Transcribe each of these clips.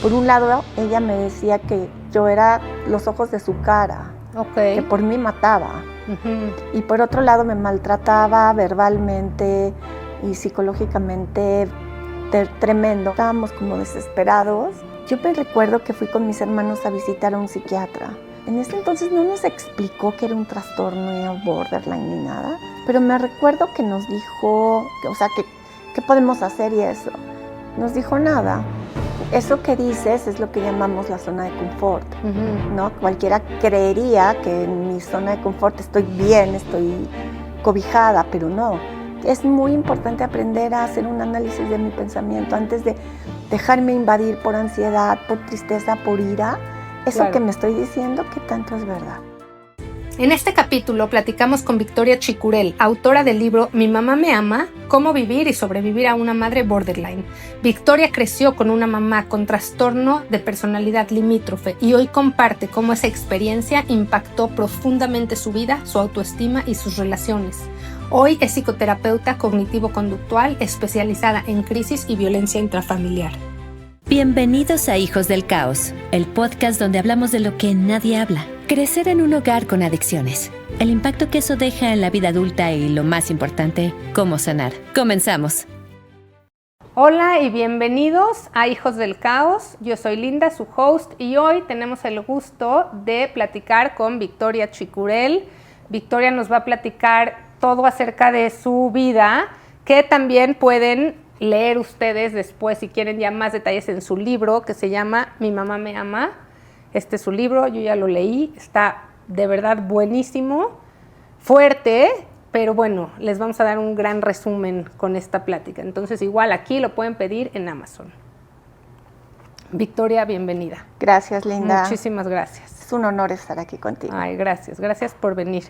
Por un lado, ella me decía que yo era los ojos de su cara, que por mí mataba. Y por otro lado me maltrataba verbalmente y psicológicamente tremendo. Estábamos como desesperados. Yo me recuerdo que fui con mis hermanos a visitar a un psiquiatra. En ese entonces no nos explicó que era un trastorno borderline ni nada, pero me recuerdo que nos dijo, o sea, ¿qué podemos hacer y eso? Nos dijo nada. Eso que dices es lo que llamamos la zona de confort, ¿no? Cualquiera creería que en mi zona de confort estoy bien, estoy cobijada, pero no. Es muy importante aprender a hacer un análisis de mi pensamiento antes de dejarme invadir por ansiedad, por tristeza, por ira. Eso que me estoy diciendo, ¿qué tanto es verdad? En este capítulo platicamos con Victoria Chicurel, autora del libro Mi mamá me ama, cómo vivir y sobrevivir a una madre borderline. Victoria creció con una mamá con trastorno de personalidad limítrofe y hoy comparte cómo esa experiencia impactó profundamente su vida, su autoestima y sus relaciones. Hoy es psicoterapeuta cognitivo-conductual especializada en crisis y violencia intrafamiliar. Bienvenidos a Hijos del Caos, el podcast donde hablamos de lo que nadie habla. Crecer en un hogar con adicciones, el impacto que eso deja en la vida adulta y, lo más importante, cómo sanar. Comenzamos. Hola y bienvenidos a Hijos del Caos. Yo soy Linda, su host, y hoy tenemos el gusto de platicar con Victoria Chicurel. Victoria nos va a platicar todo acerca de su vida, que también pueden leer ustedes después si quieren ya más detalles en su libro que se llama Mi mamá me ama. Este es su libro, yo ya lo leí, está de verdad buenísimo, fuerte, pero bueno, les vamos a dar un gran resumen con esta plática. Entonces igual aquí lo pueden pedir en Amazon. Victoria, bienvenida. Gracias, Linda. Muchísimas gracias. Es un honor estar aquí contigo. Ay, gracias por venir.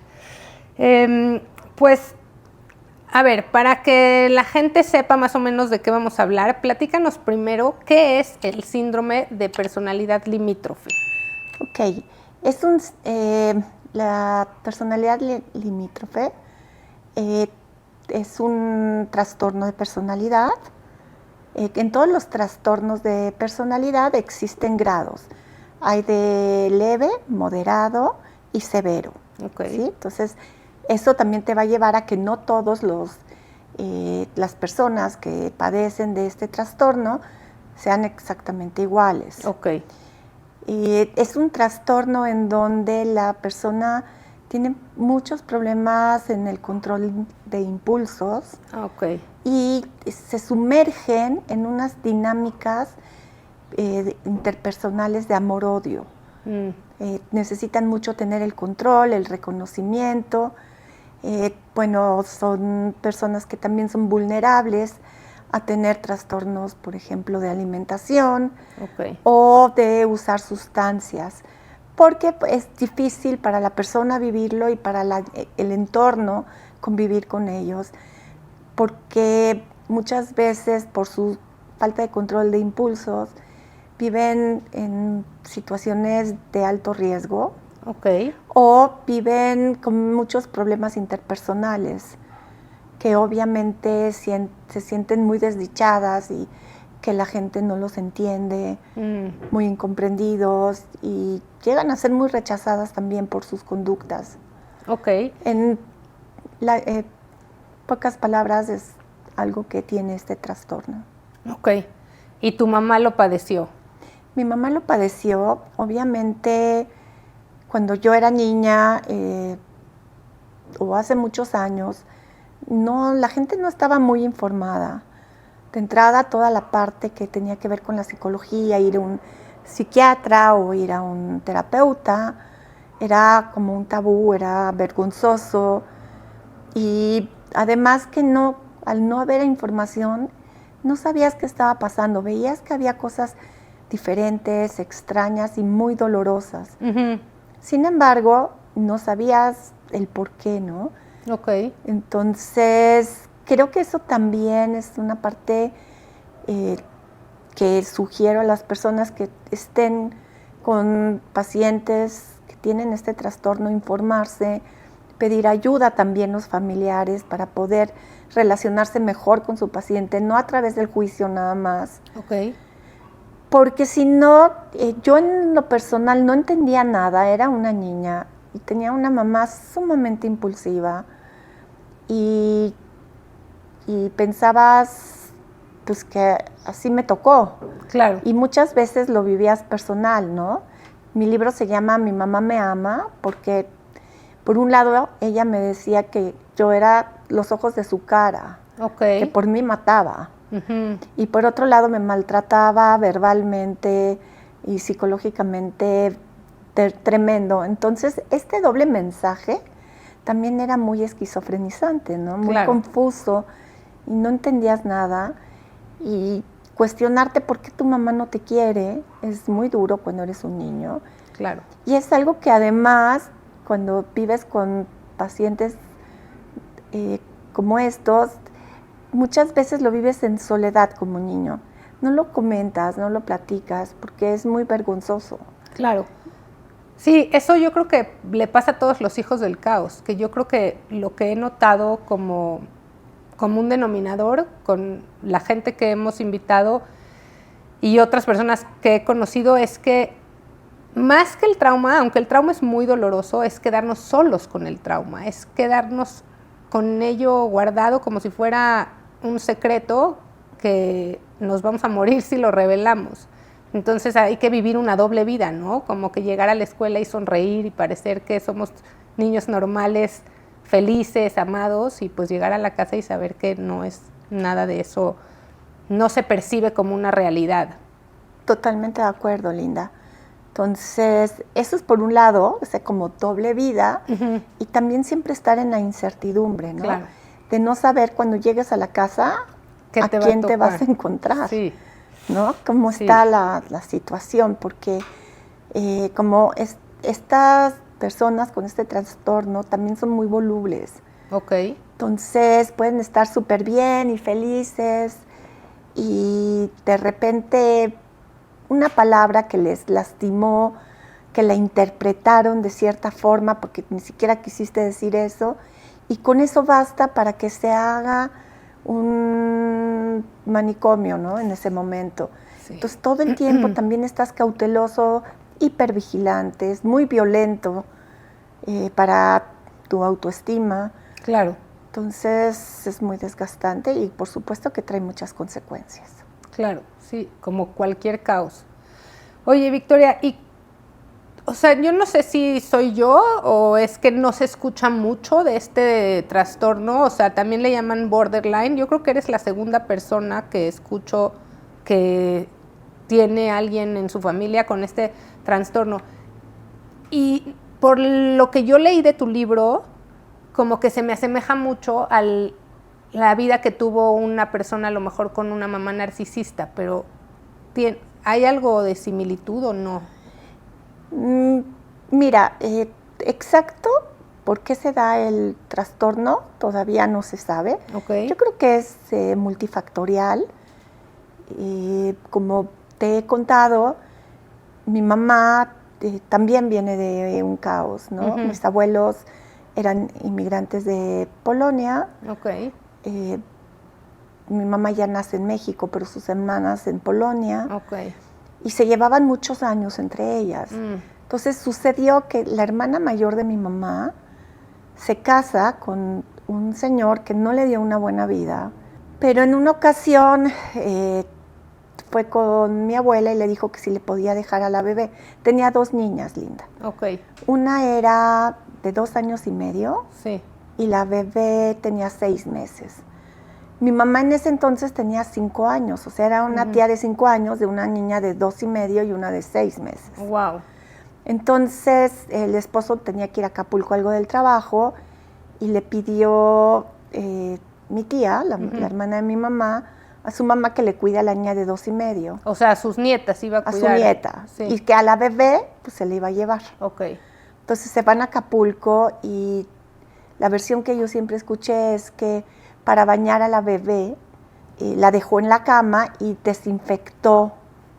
Pues, a ver, para que la gente sepa más o menos de qué vamos a hablar, platícanos primero qué es el síndrome de personalidad limítrofe. Ok, la personalidad limítrofe es un trastorno de personalidad. En todos los trastornos de personalidad existen grados. Hay de leve, moderado y severo. Okay. ¿Sí? Entonces, eso también te va a llevar a que no todos las personas que padecen de este trastorno sean exactamente iguales. Okay. Es un trastorno en donde la persona tiene muchos problemas en el control de impulsos. Okay. Y se sumergen en unas dinámicas interpersonales de amor-odio. Necesitan mucho tener el control, el reconocimiento. Son personas que también son vulnerables a tener trastornos, por ejemplo, de alimentación. Okay. O de usar sustancias, porque es difícil para la persona vivirlo y para el entorno convivir con ellos, porque muchas veces por su falta de control de impulsos viven en situaciones de alto riesgo. Okay. O viven con muchos problemas interpersonales que obviamente se sienten muy desdichadas y que la gente no los entiende, muy incomprendidos y llegan a ser muy rechazadas también por sus conductas. Okay. En pocas palabras es algo que tiene este trastorno. Okay. ¿Y tu mamá lo padeció? Mi mamá lo padeció, obviamente, cuando yo era niña o hace muchos años, la gente no estaba muy informada. De entrada, toda la parte que tenía que ver con la psicología, ir a un psiquiatra o ir a un terapeuta, era como un tabú, era vergonzoso. Y además que al no haber información, no sabías qué estaba pasando. Veías que había cosas diferentes, extrañas y muy dolorosas. Uh-huh. Sin embargo, no sabías el por qué, ¿no? Okay. Entonces, creo que eso también es una parte que sugiero a las personas que estén con pacientes que tienen este trastorno, informarse, pedir ayuda también a los familiares para poder relacionarse mejor con su paciente, no a través del juicio nada más. Okay. Porque si no, yo en lo personal no entendía nada, era una niña y tenía una mamá sumamente impulsiva y pensabas pues que así me tocó. Claro. Y muchas veces lo vivías personal, ¿no? Mi libro se llama Mi mamá me ama porque por un lado ella me decía que yo era los ojos de su cara, que por mí mataba. Uh-huh. Y por otro lado me maltrataba verbalmente y psicológicamente tremendo. Entonces este doble mensaje también era muy esquizofrenizante, ¿no? Muy confuso y no entendías nada. Y cuestionarte por qué tu mamá no te quiere es muy duro cuando eres un niño. Claro. Y es algo que además cuando vives con pacientes como estos, muchas veces lo vives en soledad como niño. No lo comentas, no lo platicas, porque es muy vergonzoso. Claro. Sí, eso yo creo que le pasa a todos los hijos del caos, que yo creo que lo que he notado como un denominador con la gente que hemos invitado y otras personas que he conocido es que más que el trauma, aunque el trauma es muy doloroso, es quedarnos solos con el trauma, es quedarnos con ello guardado como si fuera un secreto que nos vamos a morir si lo revelamos. Entonces hay que vivir una doble vida, ¿no? Como que llegar a la escuela y sonreír y parecer que somos niños normales, felices, amados, y pues llegar a la casa y saber que no es nada de eso, no se percibe como una realidad. Totalmente de acuerdo, Linda. Entonces, eso es por un lado, o sea, como doble vida, uh-huh. Y también siempre estar en la incertidumbre, ¿no? Claro. De no saber cuando llegues a la casa a quién te vas a encontrar, sí. ¿no? Cómo está la situación, porque como estas personas con este trastorno también son muy volubles. Okay. Entonces pueden estar súper bien y felices y de repente una palabra que les lastimó, que la interpretaron de cierta forma porque ni siquiera quisiste decir eso, y con eso basta para que se haga un manicomio, ¿no? En ese momento. Sí. Entonces todo el tiempo también estás cauteloso, hipervigilante, es muy violento para tu autoestima. Claro. Entonces es muy desgastante y por supuesto que trae muchas consecuencias. Claro, sí, como cualquier caos. Oye, Victoria, o sea, yo no sé si soy yo o es que no se escucha mucho de este trastorno, o sea, también le llaman borderline. Yo creo que eres la segunda persona que escucho que tiene alguien en su familia con este trastorno. Y por lo que yo leí de tu libro, como que se me asemeja mucho a la vida que tuvo una persona a lo mejor con una mamá narcisista, pero ¿hay algo de similitud o no? Mira, exacto por qué se da el trastorno todavía no se sabe. Okay. Yo creo que es multifactorial. Como te he contado, mi mamá también viene de un caos, ¿no? Uh-huh. Mis abuelos eran inmigrantes de Polonia. Okay. Mi mamá ya nace en México, pero sus hermanas en Polonia. Okay. Y se llevaban muchos años entre ellas. Entonces sucedió que la hermana mayor de mi mamá se casa con un señor que no le dio una buena vida, pero en una ocasión fue con mi abuela y le dijo que si le podía dejar a la bebé. Tenía 2 niñas, Linda. Okay. Una era de 2 años y medio, sí. Y la bebé tenía 6 meses. Mi mamá en ese entonces tenía 5 años, o sea, era una tía de 5 años de una niña de 2 y medio y una de 6 meses. Wow. Entonces, el esposo tenía que ir a Acapulco algo del trabajo y le pidió mi tía, la hermana de mi mamá, a su mamá que le cuide a la niña de 2 y medio. O sea, a sus nietas iba a cuidar. A su nieta. Sí. Y que a la bebé, pues se le iba a llevar. Okay. Entonces se van a Acapulco y la versión que yo siempre escuché es que para bañar a la bebé, la dejó en la cama y desinfectó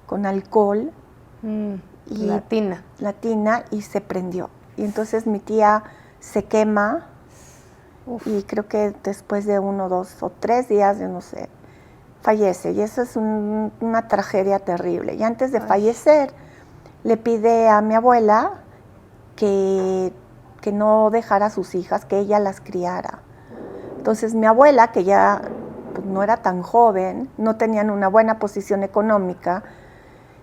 con alcohol. Y la tina y se prendió. Y entonces mi tía se quema. Uf. Y creo que después de 1, 2 o 3 días, yo no sé, fallece y eso es una tragedia terrible. Y antes de fallecer, le pide a mi abuela que no dejara a sus hijas, que ella las criara. Entonces mi abuela, que ya pues, no era tan joven, no tenían una buena posición económica,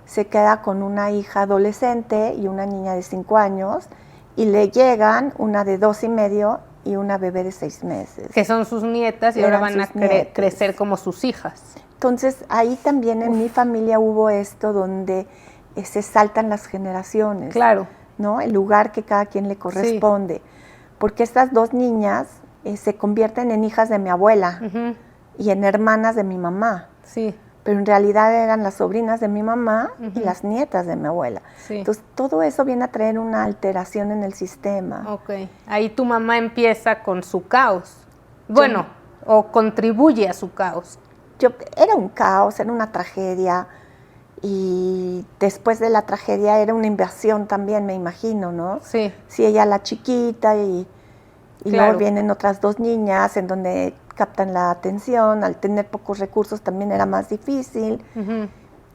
se queda con una hija adolescente y una niña de 5 años y le llegan una de 2 y medio y una bebé de 6 meses. Que son sus nietas y ahora van a crecer como sus hijas. Entonces ahí también en mi familia hubo esto donde se saltan las generaciones. Claro. ¿No? El lugar que cada quien le corresponde. Porque estas 2 niñas se convierten en hijas de mi abuela y en hermanas de mi mamá. Sí. Pero en realidad eran las sobrinas de mi mamá y las nietas de mi abuela. Sí. Entonces todo eso viene a traer una alteración en el sistema. Ok. Ahí tu mamá empieza con su caos. Bueno, o contribuye a su caos. Era un caos, era una tragedia. Y después de la tragedia era una invasión también, me imagino, ¿no? Sí. Sí, ella la chiquita y claro. Luego vienen otras 2 niñas en donde captan la atención. Al tener pocos recursos también era más difícil.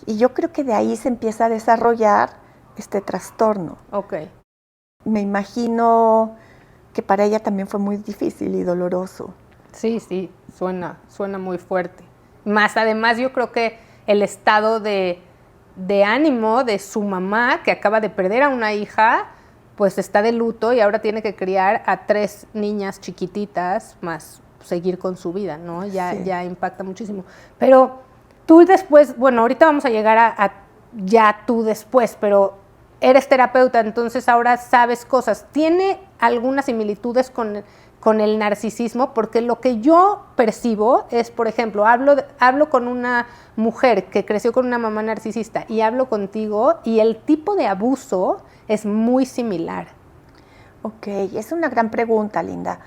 Y yo creo que de ahí se empieza a desarrollar este trastorno. Ok. Me imagino que para ella también fue muy difícil y doloroso. Sí, suena muy fuerte. Más además yo creo que el estado de ánimo de su mamá, que acaba de perder a una hija, pues está de luto y ahora tiene que criar a 3 niñas chiquititas, más seguir con su vida, ¿no? Ya impacta muchísimo. Pero tú después, bueno, ahorita vamos a llegar a ya tú después, pero eres terapeuta, entonces ahora sabes cosas. ¿Tiene algunas similitudes con el narcisismo? Porque lo que yo percibo es, por ejemplo, hablo con una mujer que creció con una mamá narcisista y hablo contigo y el tipo de abuso es muy similar. Ok, es una gran pregunta, Linda.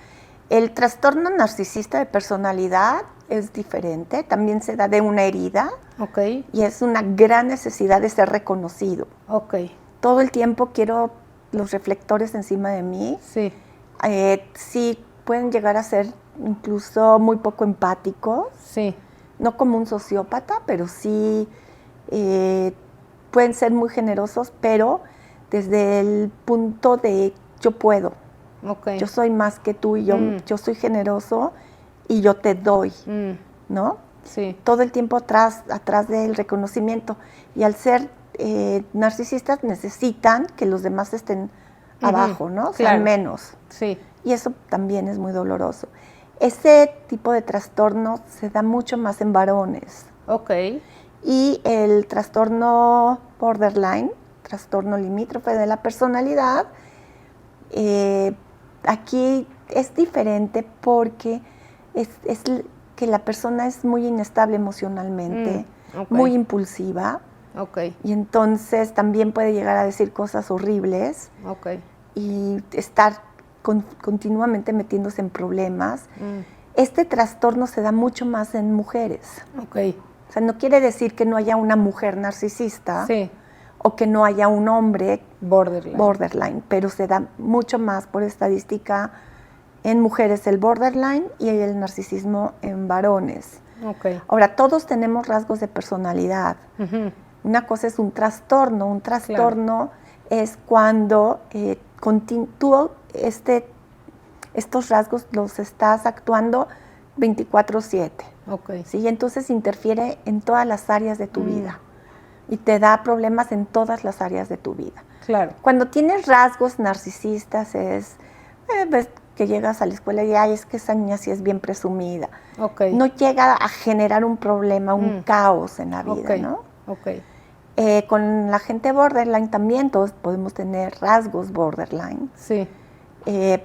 El trastorno narcisista de personalidad es diferente, también se da de una herida. Ok. Y es una gran necesidad de ser reconocido. Ok. Todo el tiempo quiero los reflectores encima de mí. Sí. Sí, pueden llegar a ser incluso muy poco empáticos. Sí. No como un sociópata, pero sí pueden ser muy generosos, pero desde el punto de yo puedo. Okay. Yo soy más que tú y yo soy generoso y yo te doy, ¿no? Sí. Todo el tiempo atrás del reconocimiento. Y al ser narcisistas necesitan que los demás estén abajo, ¿no? Claro. Sean menos. Sí. Y eso también es muy doloroso. Ese tipo de trastorno se da mucho más en varones. Ok. Y el trastorno borderline, trastorno limítrofe de la personalidad, aquí es diferente porque es que la persona es muy inestable emocionalmente, muy impulsiva. Okay. Y entonces también puede llegar a decir cosas horribles y estar continuamente metiéndose en problemas. Este trastorno se da mucho más en mujeres. Okay. O sea, no quiere decir que no haya una mujer narcisista o que no haya un hombre borderline, pero se da mucho más por estadística en mujeres el borderline y el narcisismo en varones. Okay. Ahora, todos tenemos rasgos de personalidad. Una cosa es un trastorno es cuando tú estos rasgos los estás actuando 24/7. Okay. ¿Sí? Y entonces interfiere en todas las áreas de tu vida y te da problemas en todas las áreas de tu vida. Claro. Cuando tienes rasgos narcisistas ves que llegas a la escuela y es que esa niña sí es bien presumida. Okay. No llega a generar un problema, un caos en la vida, ¿no? Okay. Con la gente borderline también todos podemos tener rasgos borderline. Sí.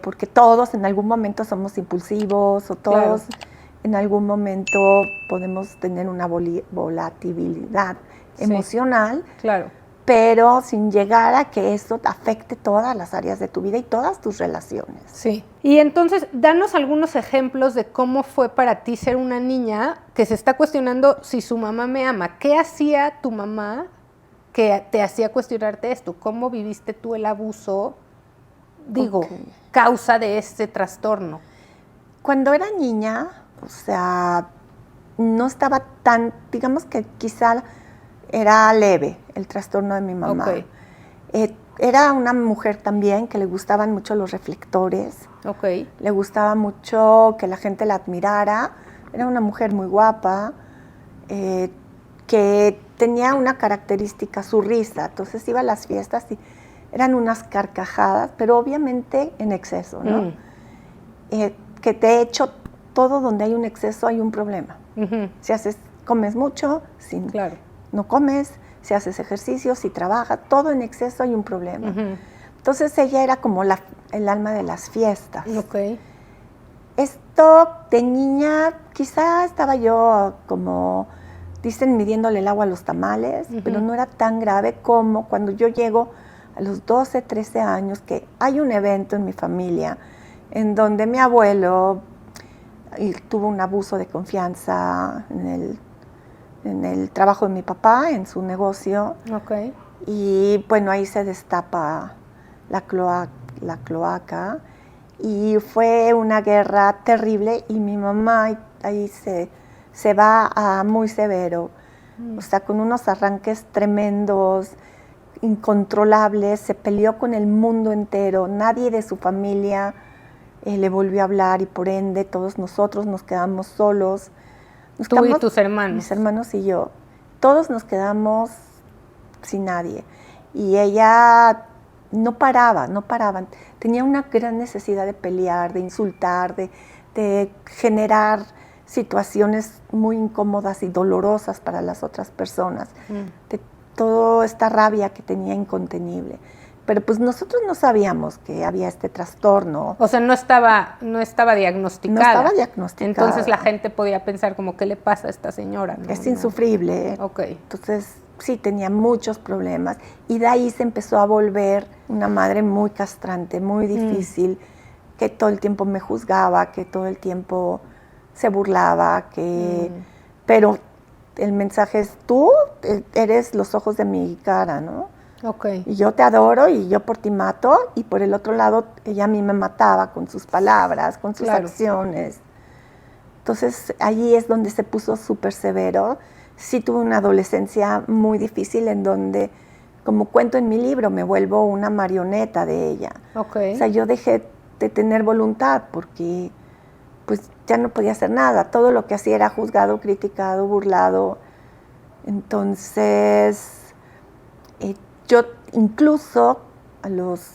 Porque todos en algún momento somos impulsivos o todos en algún momento podemos tener una volatilidad emocional. Claro. Pero sin llegar a que eso afecte todas las áreas de tu vida y todas tus relaciones. Sí. Y entonces, danos algunos ejemplos de cómo fue para ti ser una niña que se está cuestionando si su mamá me ama. ¿Qué hacía tu mamá que te hacía cuestionarte esto? ¿Cómo viviste tú el abuso, causa de este trastorno? Cuando era niña, o sea, no estaba tan, digamos que quizá era leve el trastorno de mi mamá. Okay. Era una mujer también que le gustaban mucho los reflectores. Okay. Le gustaba mucho que la gente la admirara. Era una mujer muy guapa, que tenía una característica, su risa. Entonces iba a las fiestas y eran unas carcajadas, pero obviamente en exceso, ¿no? Que de hecho, todo donde hay un exceso hay un problema. Si comes mucho, claro. no comes, si haces ejercicio, si trabajas, todo en exceso hay un problema. Entonces ella era como el alma de las fiestas. Okay. Esto de niña, quizá estaba yo como, dicen, midiéndole el agua a los tamales, pero no era tan grave como cuando yo llego a los 12, 13 años, que hay un evento en mi familia en donde mi abuelo tuvo un abuso de confianza en el trabajo de mi papá, en su negocio. Okay. Y bueno, ahí se destapa la cloaca. Y fue una guerra terrible y mi mamá ahí se va a muy severo, o sea, con unos arranques tremendos, incontrolables, se peleó con el mundo entero, nadie de su familia le volvió a hablar y por ende todos nosotros nos quedamos solos. ¿Tú y tus hermanos? Mis hermanos y yo, todos nos quedamos sin nadie y ella no paraban. Tenía una gran necesidad de pelear, de insultar, de generar situaciones muy incómodas y dolorosas para las otras personas, de toda esta rabia que tenía incontenible. Pero pues nosotros no sabíamos que había este trastorno. O sea, no estaba diagnosticada. No estaba diagnosticada. Entonces la gente podía pensar como, ¿qué le pasa a esta señora? Es insufrible. Okay. Entonces sí, tenía muchos problemas y de ahí se empezó a volver una madre muy castrante, muy difícil, que todo el tiempo me juzgaba, que todo el tiempo se burlaba, pero el mensaje es, tú eres los ojos de mi cara, ¿no? Okay. Y yo te adoro y yo por ti mato, y por el otro lado ella a mí me mataba con sus palabras, con sus acciones. Entonces allí es donde se puso súper severo. Sí tuve una adolescencia muy difícil en donde, como cuento en mi libro, me vuelvo una marioneta de ella. Okay. O sea, yo dejé de tener voluntad porque pues ya no podía hacer nada. Todo lo que hacía era juzgado, criticado, burlado. Entonces, yo incluso a los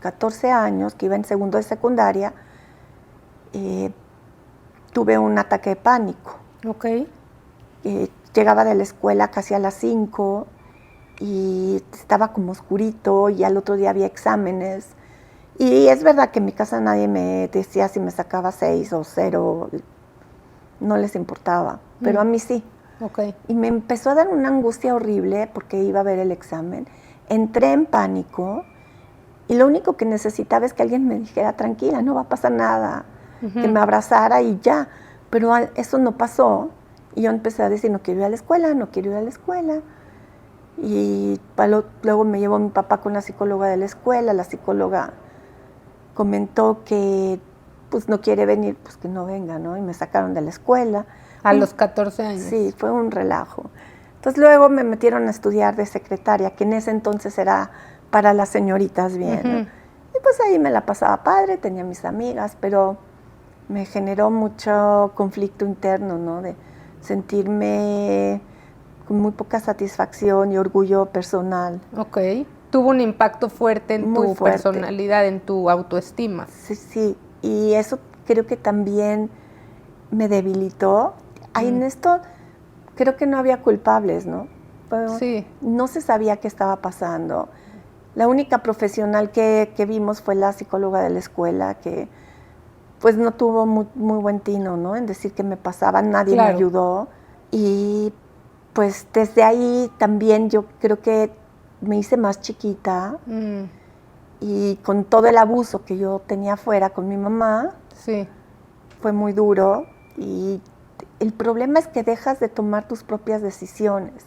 14 años, que iba en segundo de secundaria, tuve un ataque de pánico. Okay. Llegaba de la escuela casi a las 5 y estaba como oscurito y al otro día había exámenes. Y es verdad que en mi casa nadie me decía si me sacaba 6 o 0, no les importaba, pero a mí sí. Okay. Y me empezó a dar una angustia horrible porque iba a ver el examen. Entré en pánico y lo único que necesitaba es que alguien me dijera, tranquila, no va a pasar nada, que me abrazara y ya. Pero eso no pasó. Y yo empecé a decir, no quiero ir a la escuela, no quiero ir a la escuela. Y luego me llevó mi papá con la psicóloga de la escuela. La psicóloga comentó que pues no quiere venir, pues que no venga, ¿no? Y me sacaron de la escuela. A los 14 años. Sí, fue un relajo. Entonces luego me metieron a estudiar de secretaria, que en ese entonces era para las señoritas bien, ¿no? Y pues ahí me la pasaba padre, tenía mis amigas, pero me generó mucho conflicto interno, ¿no? De sentirme con muy poca satisfacción y orgullo personal. Ok. Tuvo un impacto fuerte en tu personalidad, en tu autoestima. Sí, sí. Y eso creo que también me debilitó. Ahí en esto creo que no había culpables, ¿no? Pero sí. No se sabía qué estaba pasando. La única profesional que vimos fue la psicóloga de la escuela, que pues no tuvo muy buen tino, ¿no? En decir qué me pasaba, nadie me ayudó. Y pues desde ahí también yo creo que me hice más chiquita y con todo el abuso que yo tenía afuera con mi mamá, sí. Fue muy duro. Y el problema es que dejas de tomar tus propias decisiones.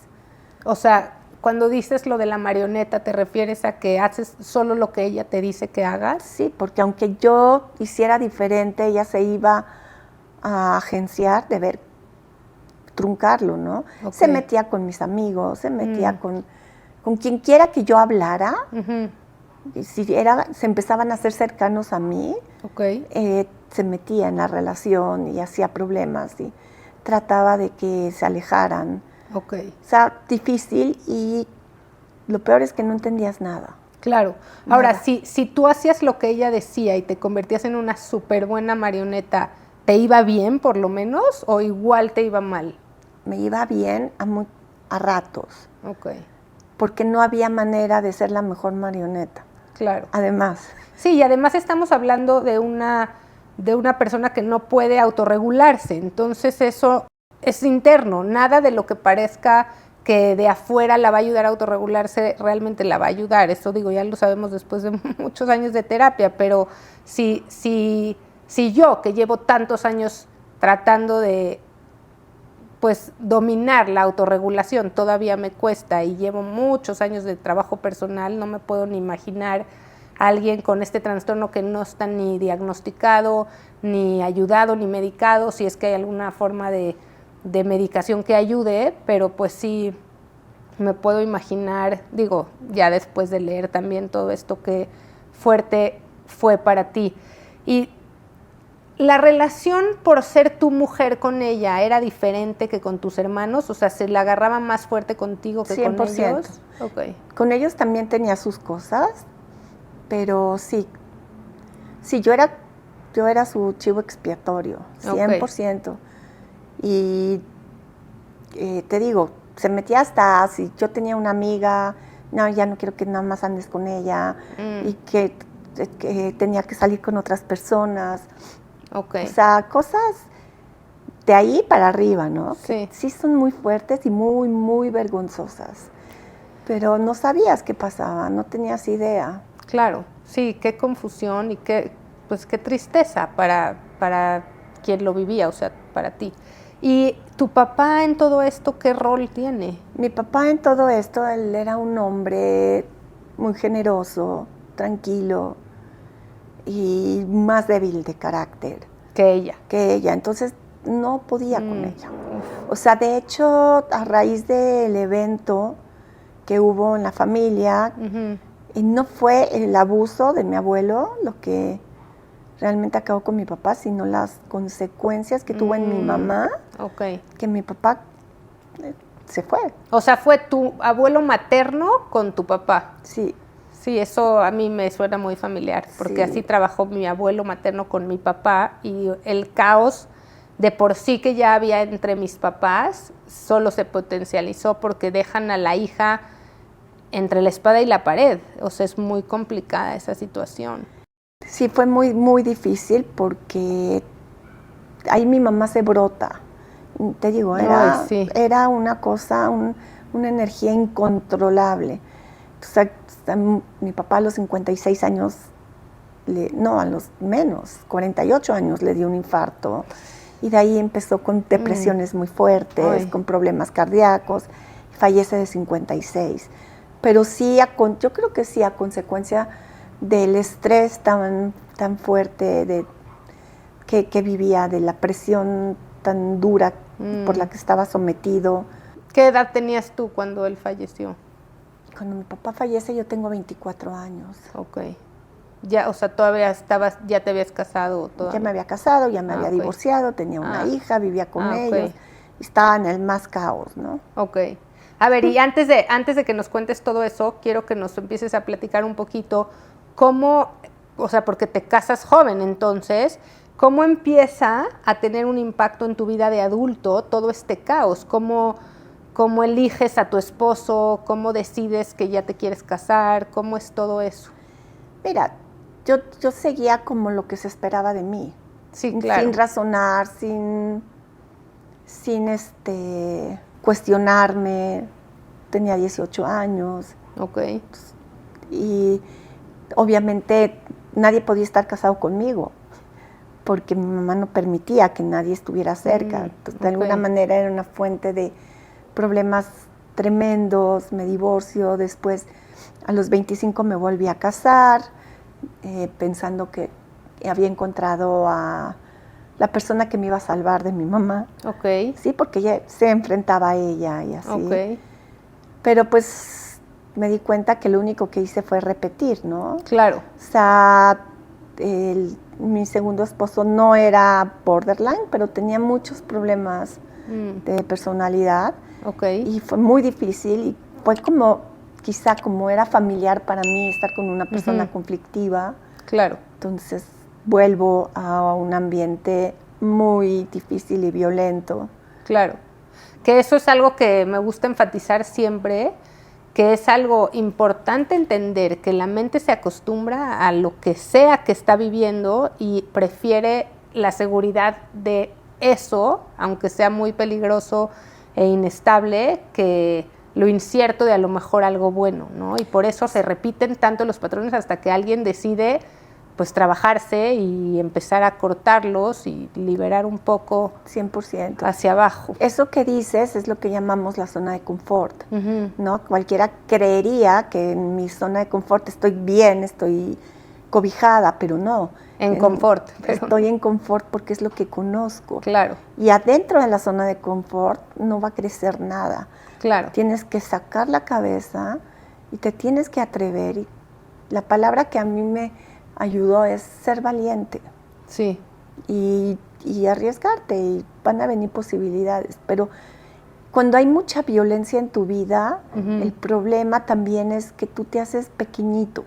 O sea, cuando dices lo de la marioneta, ¿te refieres a que haces solo lo que ella te dice que hagas? Sí, porque aunque yo hiciera diferente, ella se iba a agenciar de ver truncarlo, ¿no? Okay. Se metía con mis amigos, se metía con quien quiera que yo hablara. Y si se empezaban a hacer cercanos a mí, se metía en la relación y hacía problemas y trataba de que se alejaran. O sea, difícil, y lo peor es que no entendías nada. Claro. Ahora, si tú hacías lo que ella decía y te convertías en una súper buena marioneta, ¿te iba bien por lo menos o igual te iba mal? Me iba bien a ratos. Porque no había manera de ser la mejor marioneta. Claro. Además. Sí, y además estamos hablando de una persona que no puede autorregularse. Entonces eso es interno. Nada de lo que parezca que de afuera la va a ayudar a autorregularse realmente la va a ayudar. Esto digo, ya lo sabemos después de muchos años de terapia, pero si yo, que llevo tantos años tratando de pues dominar la autorregulación, todavía me cuesta y llevo muchos años de trabajo personal, no me puedo ni imaginar a alguien con este trastorno que no está ni diagnosticado, ni ayudado, ni medicado, si es que hay alguna forma de medicación que ayude, pero pues sí me puedo imaginar, digo, ya después de leer también todo esto, que fuerte fue para ti. Y ¿la relación por ser tu mujer con ella era diferente que con tus hermanos? O sea, ¿se la agarraba más fuerte contigo que 100%. Con ellos? Con ellos también tenía sus cosas, pero sí, yo era su chivo expiatorio, 100%. Y te digo, se metía hasta, si yo tenía una amiga, no, ya no quiero que nada más andes con ella, y que tenía que salir con otras personas. O sea, cosas de ahí para arriba, ¿no? Sí. Sí son muy fuertes y muy, muy vergonzosas. Pero no sabías qué pasaba, no tenías idea. Claro, sí, qué confusión y qué tristeza para quien lo vivía, o sea, para ti. ¿Y tu papá en todo esto qué rol tiene? Mi papá en todo esto, él era un hombre muy generoso, tranquilo y más débil de carácter. Que ella. Entonces no podía con ella. O sea, de hecho, a raíz del evento que hubo en la familia, y no fue el abuso de mi abuelo lo que realmente acabó con mi papá, sino las consecuencias que tuvo en mi mamá, que mi papá se fue. O sea, fue tu abuelo materno con tu papá. Sí. Sí, eso a mí me suena muy familiar, porque así trabajó mi abuelo materno con mi papá, y el caos de por sí que ya había entre mis papás solo se potencializó porque dejan a la hija entre la espada y la pared. O sea, es muy complicada esa situación. Sí, fue muy, muy difícil porque ahí mi mamá se brota. Te digo, era una cosa, una energía incontrolable. O sea, mi papá a los 56 años, a los menos, 48 años le dio un infarto. Y de ahí empezó con depresiones muy fuertes, con problemas cardíacos. Fallece de 56. Pero sí, yo creo que sí, a consecuencia del estrés tan fuerte que vivía, de la presión tan dura por la que estaba sometido. ¿Qué edad tenías tú cuando él falleció? Cuando mi papá fallece yo tengo 24 años. Ya, o sea, ya te habías casado. Ya me había casado, ya me había divorciado, tenía una hija, vivía con ellos. Estaba en el más caos, ¿no? A ver, y antes de que nos cuentes todo eso, quiero que nos empieces a platicar un poquito cómo, o sea, porque te casas joven, entonces, ¿cómo empieza a tener un impacto en tu vida de adulto todo este caos? ¿Cómo eliges a tu esposo? ¿Cómo decides que ya te quieres casar? ¿Cómo es todo eso? Mira, yo seguía como lo que se esperaba de mí. Sí, claro. Sin razonar, sin cuestionarme. Tenía 18 años. Y obviamente nadie podía estar casado conmigo porque mi mamá no permitía que nadie estuviera cerca. Entonces, de alguna manera era una fuente de problemas tremendos. Me divorcio, después a los 25 me volví a casar, pensando que había encontrado a la persona que me iba a salvar de mi mamá. Ok. Sí, porque ella se enfrentaba a ella y así. Ok. Pero pues me di cuenta que lo único que hice fue repetir, ¿no? Claro. O sea, mi segundo esposo no era borderline, pero tenía muchos problemas de personalidad. Ok. Y fue muy difícil y fue como, quizá como era familiar para mí estar con una persona conflictiva. Claro. Entonces vuelvo a un ambiente muy difícil y violento. Claro. Que eso es algo que me gusta enfatizar siempre, que es algo importante entender, que la mente se acostumbra a lo que sea que está viviendo y prefiere la seguridad de eso, aunque sea muy peligroso e inestable, que lo incierto de a lo mejor algo bueno, ¿no? Y por eso se repiten tanto los patrones hasta que alguien decide pues trabajarse y empezar a cortarlos y liberar un poco 100% hacia abajo. Eso que dices es lo que llamamos la zona de confort, ¿no? Cualquiera creería que en mi zona de confort estoy bien, estoy cobijada, pero no. En confort. Estoy en confort porque es lo que conozco. Claro. Y adentro de la zona de confort no va a crecer nada. Claro. Tienes que sacar la cabeza y te tienes que atrever. Y la palabra que a mí me ayudó es ser valiente. Sí. Y arriesgarte y van a venir posibilidades. Pero cuando hay mucha violencia en tu vida, el problema también es que tú te haces pequeñito.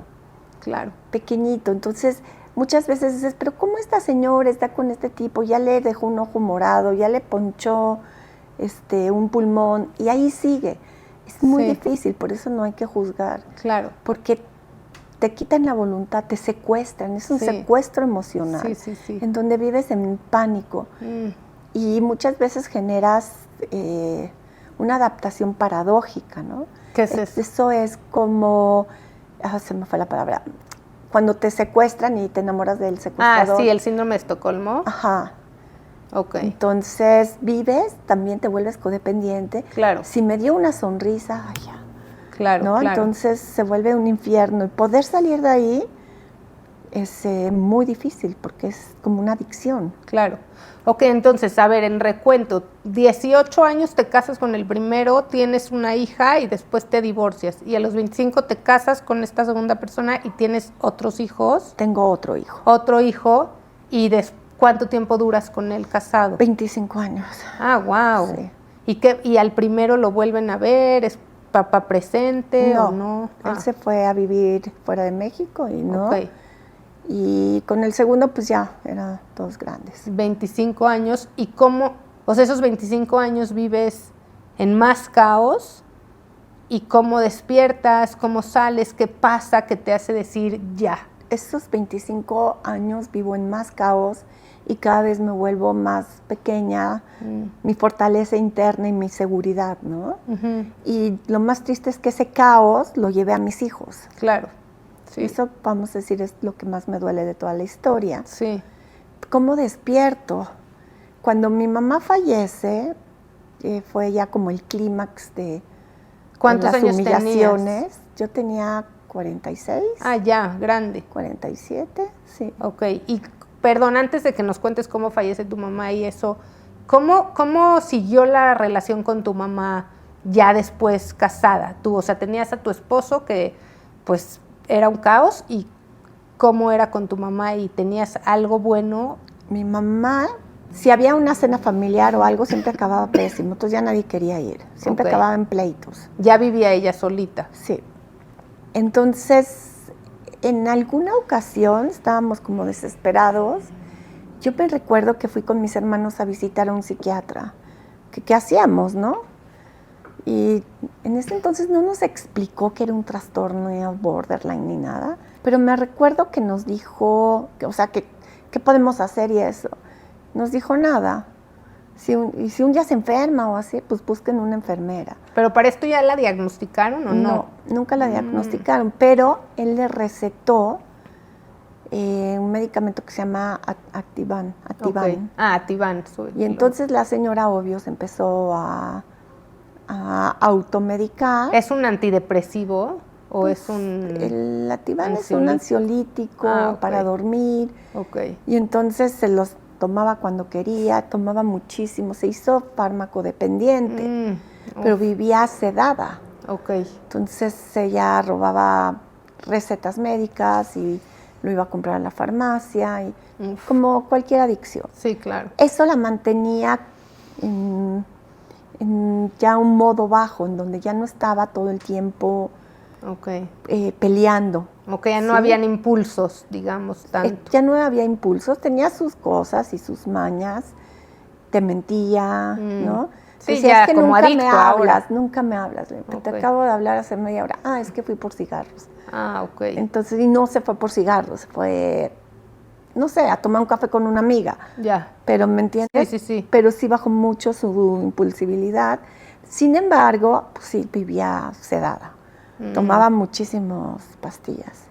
Claro. Pequeñito. Entonces, muchas veces dices, pero ¿cómo esta señora está con este tipo? Ya le dejó un ojo morado, ya le ponchó un pulmón y ahí sigue. Es muy difícil, por eso no hay que juzgar. Claro. Porque te quitan la voluntad, te secuestran, es un secuestro emocional, en donde vives en pánico y muchas veces generas una adaptación paradójica, ¿no? ¿Qué es eso? Eso es como, se me fue la palabra, cuando te secuestran y te enamoras del secuestrador. Ah, sí, el síndrome de Estocolmo. Ajá. Ok. Entonces vives, también te vuelves codependiente. Claro. Si me dio una sonrisa, ay, ya. Claro, ¿no? claro. Entonces se vuelve un infierno y poder salir de ahí es muy difícil porque es como una adicción. Claro. Ok, entonces, a ver, en recuento, 18 años te casas con el primero, tienes una hija y después te divorcias. Y a los 25 te casas con esta segunda persona y tienes otros hijos. Tengo otro hijo. Otro hijo. ¿Y cuánto tiempo duras con él casado? 25 años. Ah, wow. Sí. ¿Y al primero lo vuelven a ver? ¿Es papá presente o no? Él se fue a vivir fuera de México y no. Okay. Y con el segundo, pues ya, eran todos grandes. 25 años. ¿Y cómo, o sea, esos 25 años vives en más caos? ¿Y cómo despiertas? ¿Cómo sales? ¿Qué pasa que te hace decir ya? Esos 25 años vivo en más caos y cada vez me vuelvo más pequeña, mi fortaleza interna y mi seguridad, ¿no? Y lo más triste es que ese caos lo llevé a mis hijos. Claro. Sí. Eso, vamos a decir, es lo que más me duele de toda la historia. Sí. ¿Cómo despierto? Cuando mi mamá fallece, fue ya como el clímax de ¿Cuántos años humillaciones. tenías? Yo tenía 46. Ah, ya, grande. 47, sí. Ok, y perdón, antes de que nos cuentes cómo fallece tu mamá y eso, ¿cómo siguió la relación con tu mamá ya después casada? Tú, o sea, tenías a tu esposo que pues era un caos, y ¿cómo era con tu mamá? ¿Y tenías algo bueno? Mi mamá, si había una cena familiar o algo, siempre acababa pésimo, entonces ya nadie quería ir, siempre acababa en pleitos. ¿Ya vivía ella solita? Sí. Entonces, en alguna ocasión estábamos como desesperados. Yo me recuerdo que fui con mis hermanos a visitar a un psiquiatra. ¿Qué hacíamos, no? Y en ese entonces no nos explicó que era un trastorno borderline ni nada, pero me recuerdo que nos dijo, o sea, ¿qué podemos hacer y eso? Nos dijo nada. Si un día se enferma o así, pues busquen una enfermera. ¿Pero para esto ya la diagnosticaron o no? No, nunca la diagnosticaron, pero él le recetó un medicamento que se llama Ativan. Okay. Ah, Ativan. Y entonces la señora, obvio, se empezó a automedicar. ¿Es un antidepresivo o pues, es un...? El Ativan es un ansiolítico para dormir. Okay. Y entonces se los tomaba cuando quería, tomaba muchísimo, se hizo farmacodependiente, pero vivía sedada. Entonces ella robaba recetas médicas y lo iba a comprar a la farmacia, y como cualquier adicción. Sí, claro. Eso la mantenía en ya un modo bajo, en donde ya no estaba todo el tiempo peleando. Ya no habían impulsos, digamos, tanto. Ya no había impulsos, tenía sus cosas y sus mañas, te mentía, ¿no? Sí, decía, ya es que como nunca adicto me hablas, ahora. nunca me hablas. Te acabo de hablar hace media hora. Es que fui por cigarros. Entonces, y no se fue por cigarros, se fue, no sé, a tomar un café con una amiga. Ya. Pero, ¿me entiendes? Sí. Pero sí bajó mucho su impulsividad. Sin embargo, pues sí, vivía sedada. Tomaba muchísimas pastillas.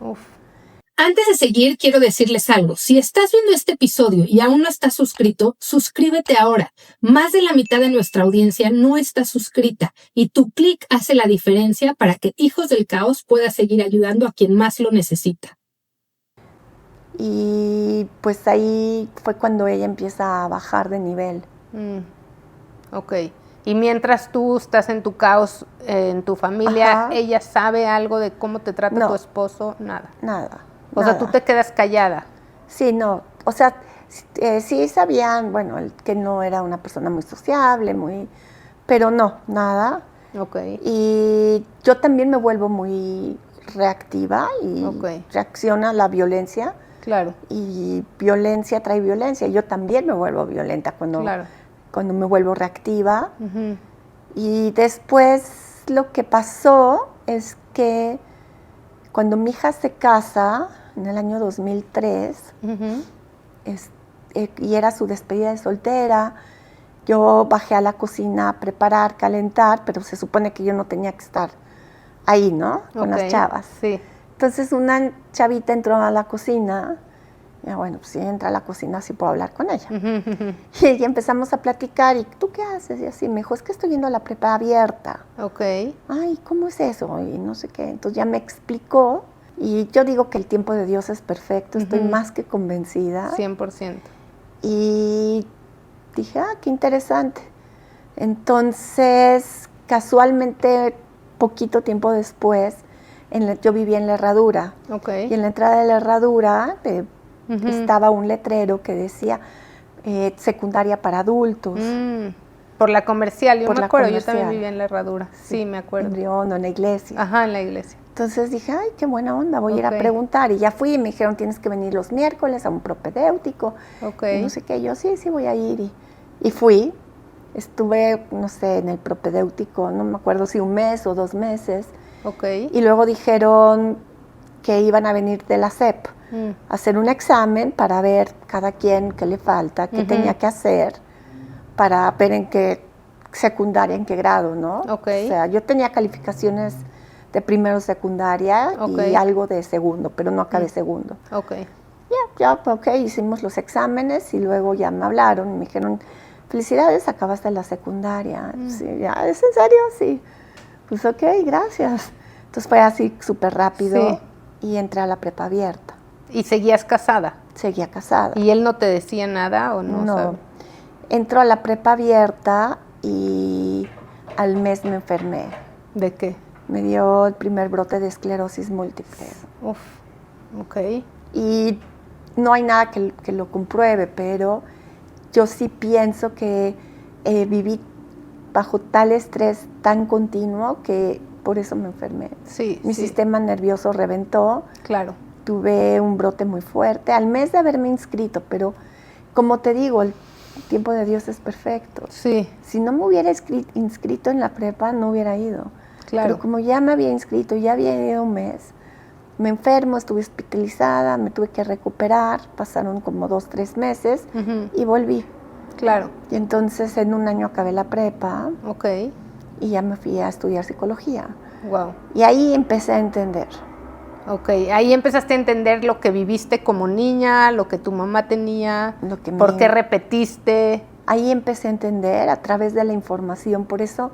Antes de seguir, quiero decirles algo. Si estás viendo este episodio y aún no estás suscrito, suscríbete ahora. Más de la mitad de nuestra audiencia no está suscrita y tu clic hace la diferencia para que Hijos del Caos pueda seguir ayudando a quien más lo necesita. Y pues ahí fue cuando ella empieza a bajar de nivel. Y mientras tú estás en tu caos, en tu familia, ¿ella sabe algo de cómo te trata tu esposo? Nada. O sea, tú te quedas callada. Sí, no. O sea, sí sabían, bueno, que no era una persona muy sociable, pero no, nada. Y yo también me vuelvo muy reactiva y reacciona a la violencia. Claro. Y violencia trae violencia. Yo también me vuelvo violenta cuando me vuelvo reactiva. Y después lo que pasó es que cuando mi hija se casa, en el año 2003, y era su despedida de soltera, yo bajé a la cocina a preparar, calentar, pero se supone que yo no tenía que estar ahí, ¿no? Con las chavas. Sí. Entonces una chavita entró a la cocina. Y bueno, pues si entra a la cocina, sí puedo hablar con ella. Y empezamos a platicar, ¿y tú qué haces? Y así, me dijo, es que estoy yendo a la prepa abierta. Ay, ¿cómo es eso? Y no sé qué. Entonces ya me explicó, y yo digo que el tiempo de Dios es perfecto, estoy más que convencida. 100%. Y dije, qué interesante. Entonces, casualmente, poquito tiempo después, yo vivía en la Herradura. Y en la entrada de la Herradura estaba un letrero que decía secundaria para adultos. Por la Comercial, yo por me acuerdo, Comercial. yo también vivía en la Herradura. Sí, me acuerdo. En Riondo, en la iglesia. Ajá, en la iglesia. Entonces dije, ay, qué buena onda, voy a ir a preguntar. Y ya fui y me dijeron, tienes que venir los miércoles a un propedéutico. Y no sé qué, yo sí voy a ir. Y fui, estuve, no sé, en el propedéutico, no me acuerdo si 1 mes o 2 meses. Y luego dijeron que iban a venir de la SEP a hacer un examen para ver cada quien qué le falta, qué tenía que hacer, para ver en qué secundaria, en qué grado, ¿no? O sea, yo tenía calificaciones de primero secundaria y algo de segundo, pero no acabé segundo. Hicimos los exámenes y luego ya me hablaron y me dijeron, felicidades, acabaste la secundaria. Sí, ¿es en serio? Sí. Pues gracias. Entonces fue así súper rápido y entré a la prepa abierta. ¿Y seguías casada? Seguía casada. ¿Y él no te decía nada o no? No. Entró a la prepa abierta y al mes me enfermé. ¿De qué? Me dio el primer brote de esclerosis múltiple. Y no hay nada que lo compruebe, pero yo sí pienso que viví bajo tal estrés tan continuo que por eso me enfermé. Mi sistema nervioso reventó. Claro. Tuve un brote muy fuerte al mes de haberme inscrito, pero como te digo, el tiempo de Dios es perfecto. Sí. Si no me hubiera inscrito en la prepa, no hubiera ido. Claro. Pero como ya me había inscrito, ya había ido 1 mes, me enfermo, estuve hospitalizada, me tuve que recuperar, pasaron como 2, 3 meses y volví. Claro. Y entonces en 1 año acabé la prepa. Y ya me fui a estudiar psicología. Wow. Y ahí empecé a entender. Ahí empezaste a entender lo que viviste como niña, lo que tu mamá tenía, por qué repetiste. Ahí empecé a entender a través de la información. Por eso,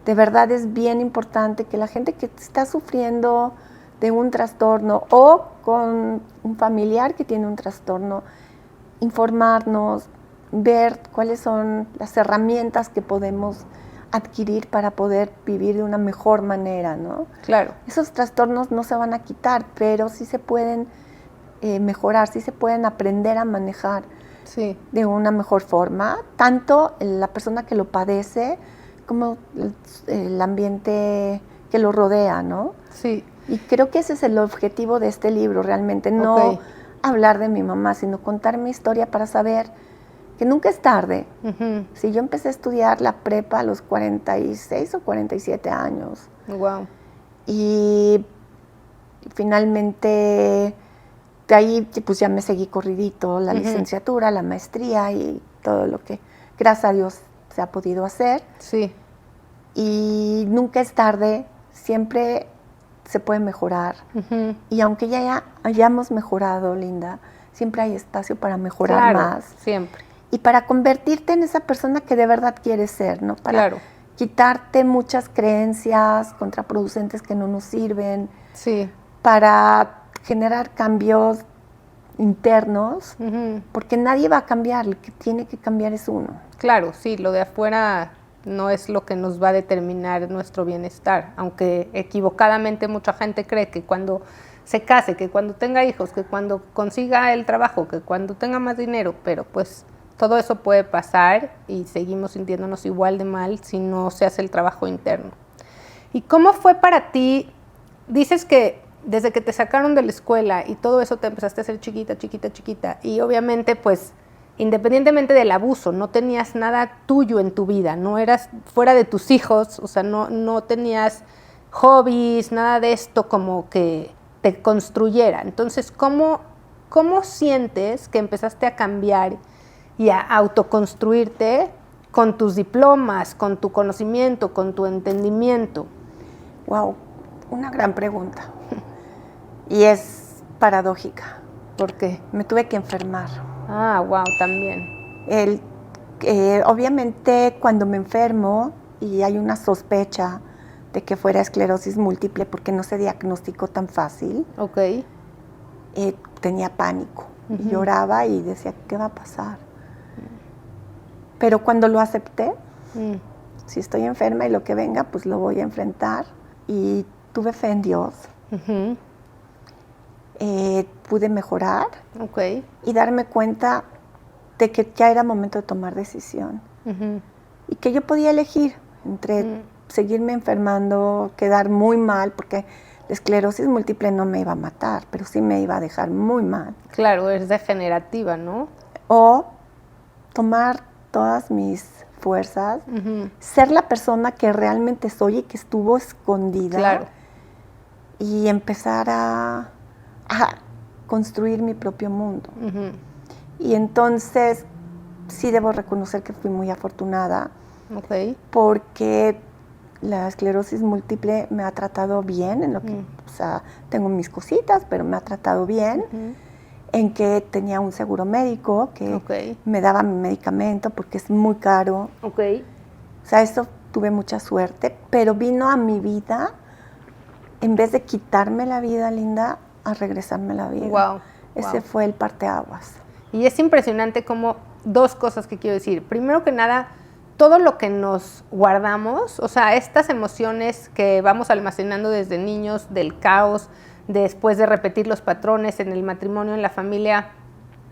de verdad es bien importante que la gente que está sufriendo de un trastorno o con un familiar que tiene un trastorno, informarnos, ver cuáles son las herramientas que podemos adquirir para poder vivir de una mejor manera, ¿no? Claro. Esos trastornos no se van a quitar, pero sí se pueden mejorar, sí se pueden aprender a manejar de una mejor forma, tanto la persona que lo padece como el ambiente que lo rodea, ¿no? Sí. Y creo que ese es el objetivo de este libro, realmente, no hablar de mi mamá, sino contar mi historia para saber que nunca es tarde. Si yo empecé a estudiar la prepa a los 46 o 47 años. Wow. Y finalmente de ahí pues ya me seguí corridito la licenciatura, la maestría y todo lo que gracias a Dios se ha podido hacer. Sí. Y nunca es tarde, siempre se puede mejorar. Y aunque ya hayamos mejorado, Linda, siempre hay espacio para mejorar más. Siempre. Y para convertirte en esa persona que de verdad quieres ser, ¿no? Para quitarte muchas creencias contraproducentes que no nos sirven. Sí. Para generar cambios internos, porque nadie va a cambiar, el que tiene que cambiar es uno. Claro, sí, lo de afuera no es lo que nos va a determinar nuestro bienestar, aunque equivocadamente mucha gente cree que cuando se case, que cuando tenga hijos, que cuando consiga el trabajo, que cuando tenga más dinero, pero pues todo eso puede pasar y seguimos sintiéndonos igual de mal si no se hace el trabajo interno. ¿Y cómo fue para ti? Dices que desde que te sacaron de la escuela y todo eso te empezaste a hacer chiquita, y obviamente pues independientemente del abuso, no tenías nada tuyo en tu vida, no eras fuera de tus hijos, o sea, no tenías hobbies, nada de esto como que te construyera. Entonces, ¿cómo sientes que empezaste a cambiar y a autoconstruirte con tus diplomas, con tu conocimiento, con tu entendimiento? Wow, una gran pregunta. Y es paradójica. ¿Por qué? Me tuve que enfermar. Ah, wow, también. Obviamente cuando me enfermo y hay una sospecha de que fuera esclerosis múltiple porque no se diagnosticó tan fácil, tenía pánico. Y lloraba y decía, ¿qué va a pasar? Pero cuando lo acepté, si estoy enferma y lo que venga, pues lo voy a enfrentar. Y tuve fe en Dios. Pude mejorar y darme cuenta de que ya era momento de tomar decisión y que yo podía elegir entre seguirme enfermando, quedar muy mal, porque la esclerosis múltiple no me iba a matar, pero sí me iba a dejar muy mal. Claro, es degenerativa, ¿no? O tomar todas mis fuerzas, ser la persona que realmente soy y que estuvo escondida y empezar a construir mi propio mundo. Y entonces sí debo reconocer que fui muy afortunada porque la esclerosis múltiple me ha tratado bien, en lo que, o sea, tengo mis cositas, pero me ha tratado bien, en que tenía un seguro médico que me daba mi medicamento porque es muy caro. O sea, eso tuve mucha suerte, pero vino a mi vida, en vez de quitarme la vida, Linda, a regresarme la vida. Ese fue el parteaguas. Y es impresionante como dos cosas que quiero decir. Primero que nada, todo lo que nos guardamos, o sea, estas emociones que vamos almacenando desde niños, del caos, después de repetir los patrones en el matrimonio, en la familia,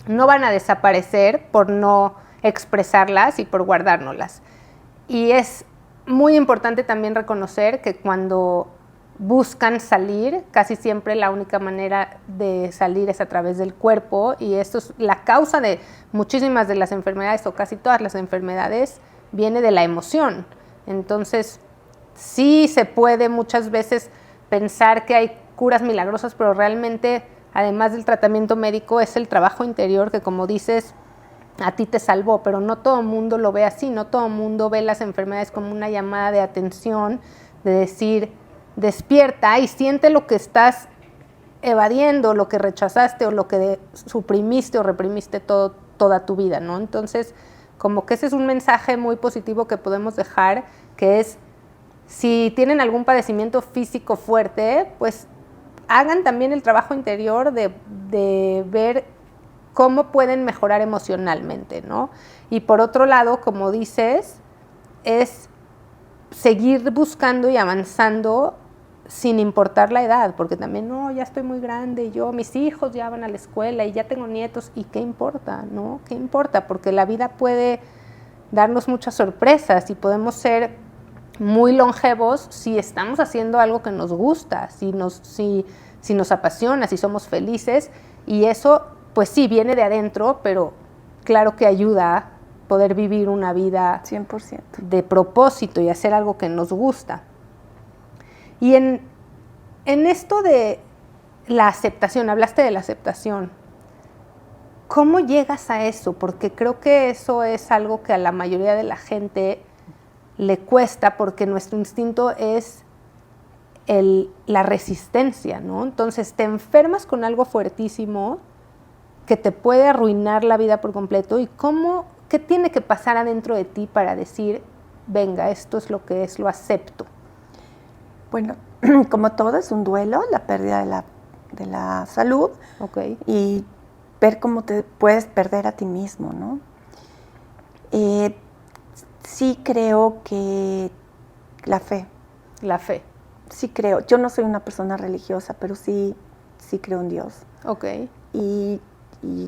no van a desaparecer por no expresarlas y por guardárnoslas. Y es muy importante también reconocer que cuando buscan salir, casi siempre la única manera de salir es a través del cuerpo, y esto es la causa de muchísimas de las enfermedades, o casi todas las enfermedades, viene de la emoción. Entonces, sí se puede muchas veces pensar que hay curas milagrosas, pero realmente, además del tratamiento médico, es el trabajo interior que, como dices, a ti te salvó, pero no todo el mundo lo ve así, no todo el mundo ve las enfermedades como una llamada de atención, de decir, despierta y siente lo que estás evadiendo, lo que rechazaste o lo que suprimiste o reprimiste toda tu vida, ¿no? Entonces, como que ese es un mensaje muy positivo que podemos dejar, que es, si tienen algún padecimiento físico fuerte, pues hagan también el trabajo interior de ver cómo pueden mejorar emocionalmente, ¿no? Y por otro lado, como dices, es seguir buscando y avanzando sin importar la edad, porque también, no, ya estoy muy grande, mis hijos ya van a la escuela y ya tengo nietos, ¿y qué importa, no? ¿Qué importa? Porque la vida puede darnos muchas sorpresas y podemos ser muy longevos si estamos haciendo algo que nos gusta, si nos apasiona, si somos felices, y eso, pues sí, viene de adentro, pero claro que ayuda a poder vivir una vida 100% de propósito y hacer algo que nos gusta. Y en esto de la aceptación, hablaste de la aceptación, ¿cómo llegas a eso? Porque creo que eso es algo que a la mayoría de la gente le cuesta, porque nuestro instinto es la resistencia, ¿no? Entonces te enfermas con algo fuertísimo que te puede arruinar la vida por completo. ¿Y qué tiene que pasar adentro de ti para decir, venga, esto es lo que es, lo acepto? Bueno, como todo es un duelo, la pérdida de la salud, okay, y ver cómo te puedes perder a ti mismo, ¿no? Sí creo que la fe. La fe. Sí creo. Yo no soy una persona religiosa, pero sí creo en Dios. Ok. Y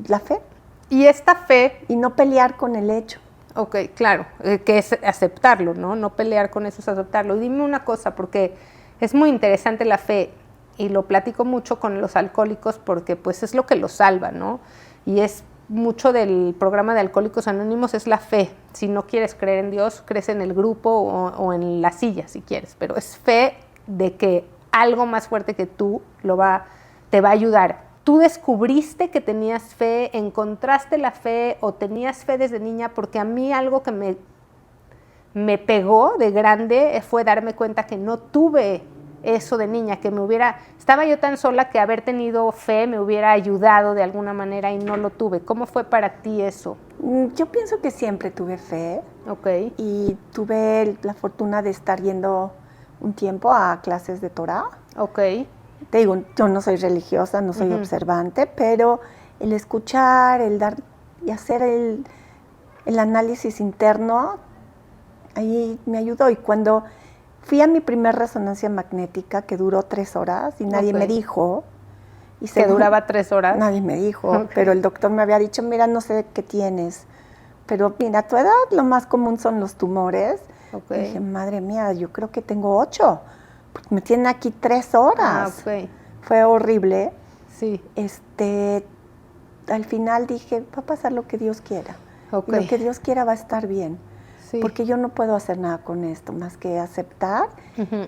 la fe. Y esta fe. Y no pelear con el hecho. Ok, claro, que es aceptarlo, ¿no? No pelear con eso, es aceptarlo. Y dime una cosa, porque es muy interesante la fe, y lo platico mucho con los alcohólicos porque pues es lo que los salva, ¿no? Y es mucho del programa de Alcohólicos Anónimos, es la fe. Si no quieres creer en Dios, crees en el grupo o en la silla, si quieres, pero es fe de que algo más fuerte que tú te va a ayudar. ¿Tú descubriste que tenías fe, encontraste la fe o tenías fe desde niña? Porque a mí algo que me pegó de grande fue darme cuenta que no tuve eso de niña, que estaba yo tan sola que haber tenido fe me hubiera ayudado de alguna manera y no lo tuve. ¿Cómo fue para ti eso? Yo pienso que siempre tuve fe. Okay. Y tuve la fortuna de estar yendo un tiempo a clases de Torah. Okay. Te digo, yo no soy religiosa, no soy observante, pero el escuchar, el dar y hacer el análisis interno, ahí me ayudó. Y cuando fui a mi primer resonancia magnética, que duró 3 horas, y nadie me dijo. ¿Que duraba 3 horas? Nadie me dijo, pero el doctor me había dicho, mira, no sé qué tienes, pero mira, a tu edad lo más común son los tumores. Okay. Y dije, madre mía, yo creo que tengo 8. Me tienen aquí 3 horas. Okay. Fue horrible. Sí. Al final dije, va a pasar lo que Dios quiera. Okay. Lo que Dios quiera va a estar bien. Sí. Porque yo no puedo hacer nada con esto, más que aceptar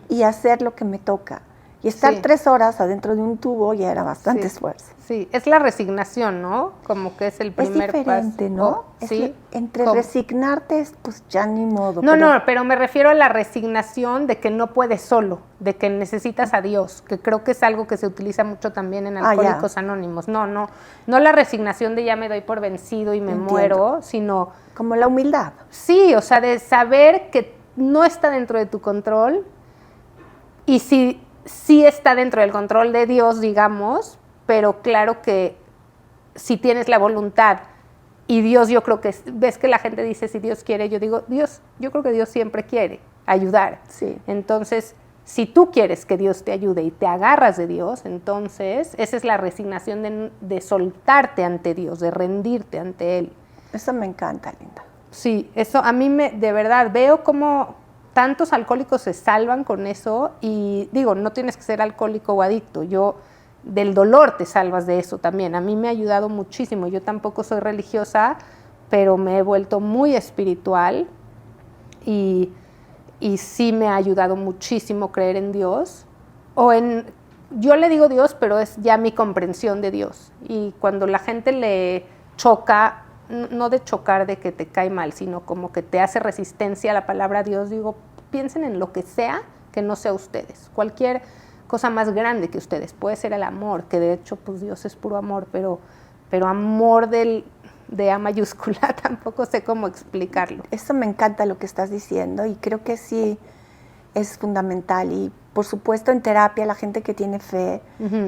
y hacer lo que me toca. Y estar 3 horas adentro de un tubo ya era bastante esfuerzo. Sí, es la resignación, ¿no? Como que es el primer paso. Es diferente, ¿no? Sí. Entre resignarte, pues ya ni modo. No, pero me refiero a la resignación de que no puedes solo, de que necesitas a Dios, que creo que es algo que se utiliza mucho también en Alcohólicos Anónimos. No la resignación de ya me doy por vencido y me muero, sino... Como la humildad. Sí, o sea, de saber que no está dentro de tu control, y sí está dentro del control de Dios, digamos, pero claro que si tienes la voluntad y Dios, yo creo que, ves que la gente dice si Dios quiere, yo digo, yo creo que Dios siempre quiere ayudar. Sí. Entonces, si tú quieres que Dios te ayude y te agarras de Dios, entonces esa es la resignación de soltarte ante Dios, de rendirte ante Él. Eso me encanta, Linda. Sí, eso a mí de verdad, veo cómo tantos alcohólicos se salvan con eso, y digo, no tienes que ser alcohólico o adicto, del dolor te salvas de eso también. A mí me ha ayudado muchísimo. Yo tampoco soy religiosa, pero me he vuelto muy espiritual y sí me ha ayudado muchísimo creer en Dios. Yo le digo Dios, pero es ya mi comprensión de Dios. Y cuando la gente le choca, no de chocar de que te cae mal, sino como que te hace resistencia a la palabra Dios, digo, piensen en lo que sea que no sea ustedes. Cualquier cosa más grande que ustedes. Puede ser el amor, que de hecho pues Dios es puro amor, pero amor de A mayúscula tampoco sé cómo explicarlo. Eso me encanta lo que estás diciendo, y creo que sí es fundamental, y por supuesto en terapia la gente que tiene fe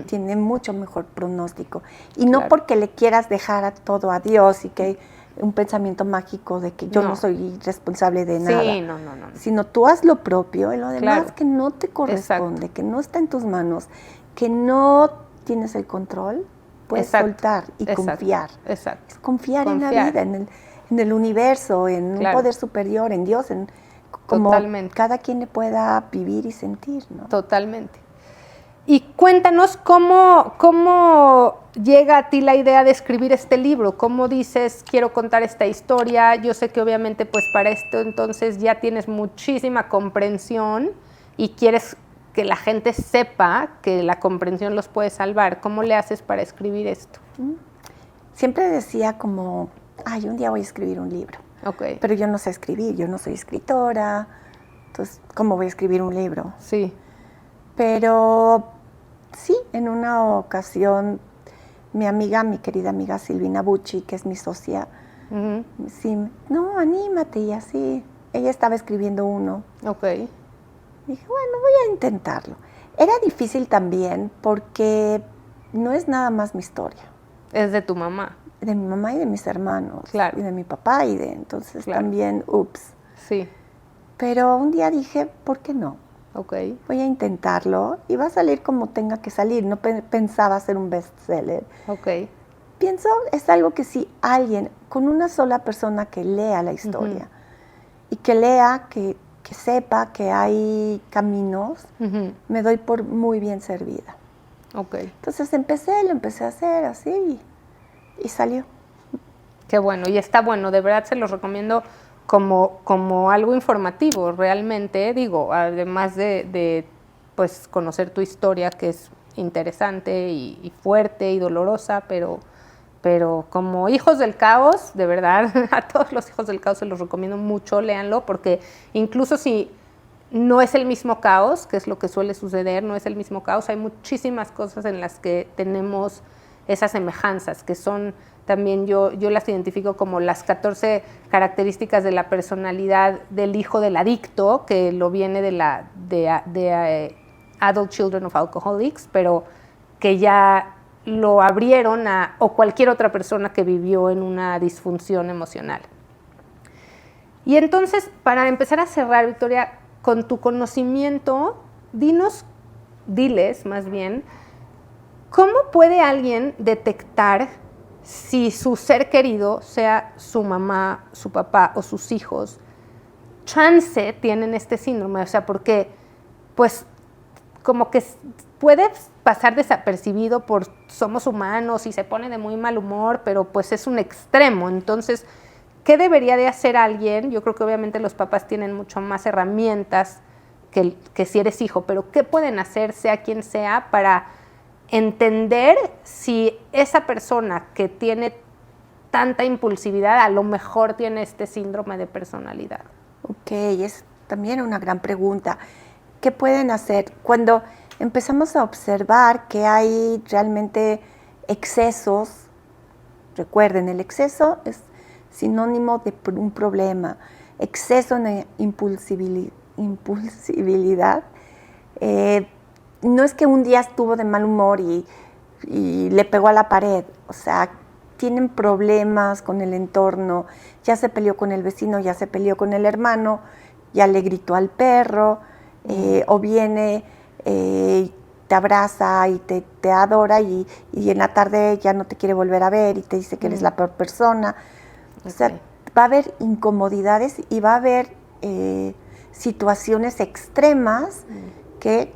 tiene mucho mejor pronóstico. Y no porque le quieras dejar todo a Dios y que un pensamiento mágico de que yo no soy responsable de nada. Sí, no. Sino tú haz lo propio y lo demás que no te corresponde, que no está en tus manos, que no tienes el control, puedes soltar y confiar. Exacto. Es confiar en la vida, en el universo, en un poder superior, en Dios, en como cada quien le pueda vivir y sentir, ¿no? Totalmente. Y cuéntanos cómo llega a ti la idea de escribir este libro. ¿Cómo dices, quiero contar esta historia? Yo sé que obviamente pues para esto entonces ya tienes muchísima comprensión y quieres que la gente sepa que la comprensión los puede salvar. ¿Cómo le haces para escribir esto? Siempre decía como, un día voy a escribir un libro. Okay. Pero yo no sé escribir, yo no soy escritora, entonces, ¿cómo voy a escribir un libro? Sí. Pero sí, en una ocasión, mi querida amiga Silvina Bucci, que es mi socia, sí, no, anímate, y así. Ella estaba escribiendo uno. Ok. Dije, bueno, voy a intentarlo. Era difícil también porque no es nada más mi historia. Es de tu mamá. De mi mamá y de mis hermanos. Claro. Y de mi papá entonces también, Sí. Pero un día dije, ¿por qué no? Okay. Voy a intentarlo y va a salir como tenga que salir. No pensaba hacer un bestseller. Okay. Pienso, es algo que si alguien, con una sola persona que lea la historia y que lea, que sepa que hay caminos, me doy por muy bien servida. Okay. Entonces lo empecé a hacer así y salió. Qué bueno, y está bueno, de verdad se los recomiendo como algo informativo, realmente, digo, además de pues conocer tu historia, que es interesante y fuerte y dolorosa, pero como Hijos del Caos, de verdad, a todos los Hijos del Caos se los recomiendo mucho, léanlo, porque incluso si no es el mismo caos, que es lo que suele suceder, no es el mismo caos, hay muchísimas cosas en las que tenemos esas semejanzas, que son también yo las identifico como las 14 características de la personalidad del hijo del adicto, que lo viene de Adult Children of Alcoholics, pero que ya lo abrieron o cualquier otra persona que vivió en una disfunción emocional. Y entonces, para empezar a cerrar, Victoria, con tu conocimiento, diles más bien, ¿cómo puede alguien detectar si su ser querido, sea su mamá, su papá o sus hijos, chance tienen este síndrome? O sea, porque pues como que puede pasar desapercibido por somos humanos y se pone de muy mal humor, pero pues es un extremo. Entonces, ¿qué debería de hacer alguien? Yo creo que obviamente los papás tienen mucho más herramientas que si eres hijo, pero ¿qué pueden hacer, sea quien sea, para entender si esa persona que tiene tanta impulsividad a lo mejor tiene este síndrome de personalidad? Ok, es también una gran pregunta. ¿Qué pueden hacer? Cuando empezamos a observar que hay realmente excesos, recuerden, el exceso es sinónimo de un problema. Exceso en impulsibilidad. No es que un día estuvo de mal humor y le pegó a la pared, o sea, tienen problemas con el entorno, ya se peleó con el vecino, ya se peleó con el hermano, ya le gritó al perro, o viene, te abraza y te adora y en la tarde ya no te quiere volver a ver y te dice que eres la peor persona. O sea, va a haber incomodidades y va a haber situaciones extremas que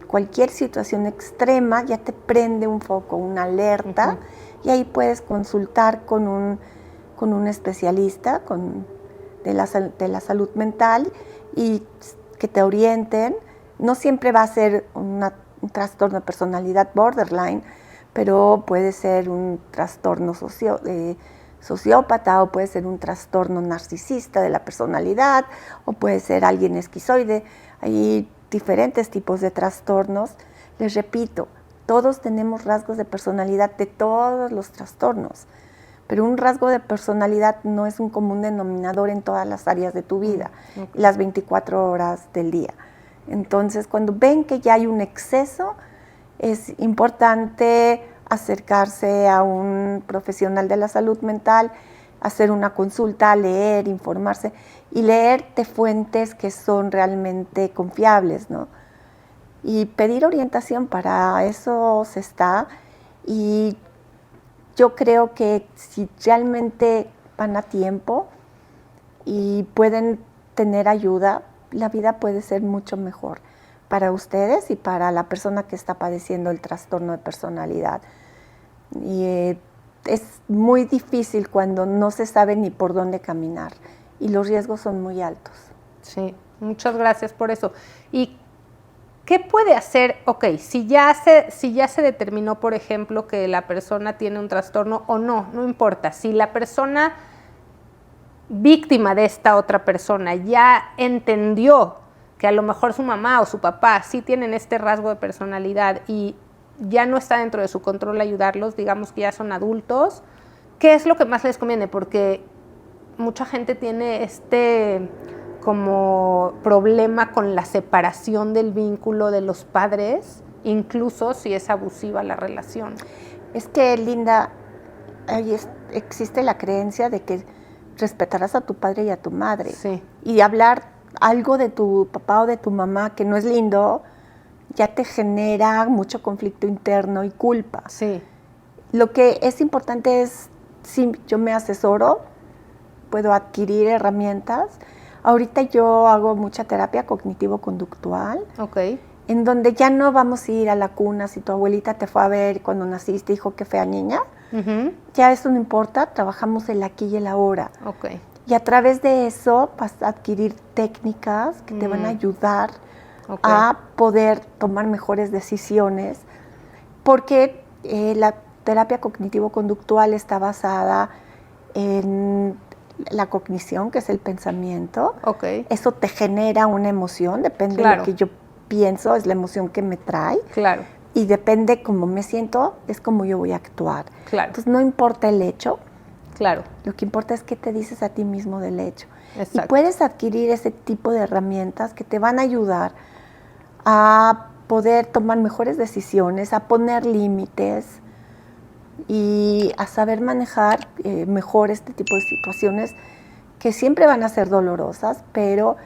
cualquier situación extrema ya te prende un foco, una alerta, y ahí puedes consultar con un especialista de la salud mental y que te orienten. No siempre va a ser un trastorno de personalidad borderline, pero puede ser un trastorno sociópata, o puede ser un trastorno narcisista de la personalidad, o puede ser alguien esquizoide. Hay diferentes tipos de trastornos. Les repito, todos tenemos rasgos de personalidad de todos los trastornos, pero un rasgo de personalidad no es un común denominador en todas las áreas de tu vida, las 24 horas del día. Entonces, cuando ven que ya hay un exceso, es importante acercarse a un profesional de la salud mental, hacer una consulta, leer, informarse y leer de fuentes que son realmente confiables, ¿no? Y pedir orientación, para eso se está. Y yo creo que si realmente van a tiempo y pueden tener ayuda, la vida puede ser mucho mejor para ustedes y para la persona que está padeciendo el trastorno de personalidad. Y es muy difícil cuando no se sabe ni por dónde caminar y los riesgos son muy altos. Sí, muchas gracias por eso. ¿Y qué puede hacer? Ok, si ya se determinó, por ejemplo, que la persona tiene un trastorno o no importa. Si la persona víctima de esta otra persona ya entendió que a lo mejor su mamá o su papá sí tienen este rasgo de personalidad y ya no está dentro de su control ayudarlos, digamos que ya son adultos, ¿qué es lo que más les conviene? Porque mucha gente tiene como problema con la separación del vínculo de los padres, incluso si es abusiva la relación. Es que, Linda, ahí existe la creencia de que respetarás a tu padre y a tu madre. Sí. Y hablar algo de tu papá o de tu mamá que no es lindo, ya te genera mucho conflicto interno y culpa. Sí. Lo que es importante es, si yo me asesoro, puedo adquirir herramientas. Ahorita yo hago mucha terapia cognitivo-conductual, Okay. en donde ya no vamos a ir a la cuna si tu abuelita te fue a ver cuando naciste y dijo qué fea niña. Uh-huh. Ya eso no importa, trabajamos el aquí y el ahora. Okay. Y a través de eso vas a adquirir técnicas que te van a ayudar a poder tomar mejores decisiones, porque la terapia cognitivo-conductual está basada en la cognición, que es el pensamiento. Okay. Eso te genera una emoción, depende de lo que yo pienso, es la emoción que me trae. Claro. Y depende cómo me siento, es como yo voy a actuar. Claro. Entonces no importa el hecho. Claro. Lo que importa es qué te dices a ti mismo del hecho. Exacto. Y puedes adquirir ese tipo de herramientas que te van a ayudar a poder tomar mejores decisiones, a poner límites y a saber manejar mejor este tipo de situaciones que siempre van a ser dolorosas, pero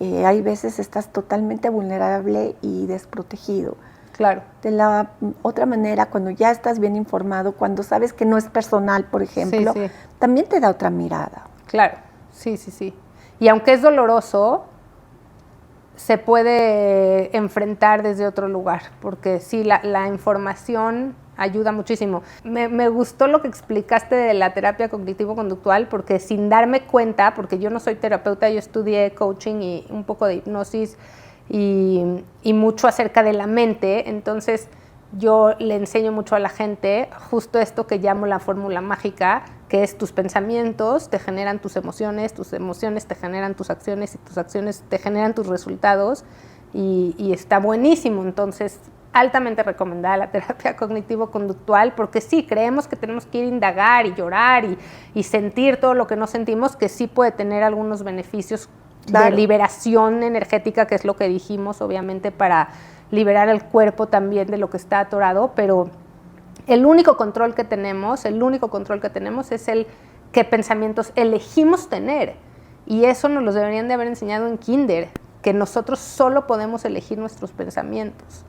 hay veces estás totalmente vulnerable y desprotegido. Claro. De la otra manera, cuando ya estás bien informado, cuando sabes que no es personal, por ejemplo, sí. también te da otra mirada. Claro, sí. Y aunque es doloroso, se puede enfrentar desde otro lugar, porque sí, la información ayuda muchísimo. Me gustó lo que explicaste de la terapia cognitivo-conductual, porque sin darme cuenta, porque yo no soy terapeuta, yo estudié coaching y un poco de hipnosis y mucho acerca de la mente, entonces yo le enseño mucho a la gente justo esto que llamo la fórmula mágica, que es tus pensamientos te generan tus emociones te generan tus acciones y tus acciones te generan tus resultados y está buenísimo. Entonces, altamente recomendada la terapia cognitivo-conductual, porque sí, creemos que tenemos que ir a indagar y llorar y sentir todo lo que no sentimos, que sí puede tener algunos beneficios de liberación energética, que es lo que dijimos, obviamente, para liberar el cuerpo también de lo que está atorado, pero el único control que tenemos es el qué pensamientos elegimos tener, y eso nos los deberían de haber enseñado en kinder, que nosotros solo podemos elegir nuestros pensamientos.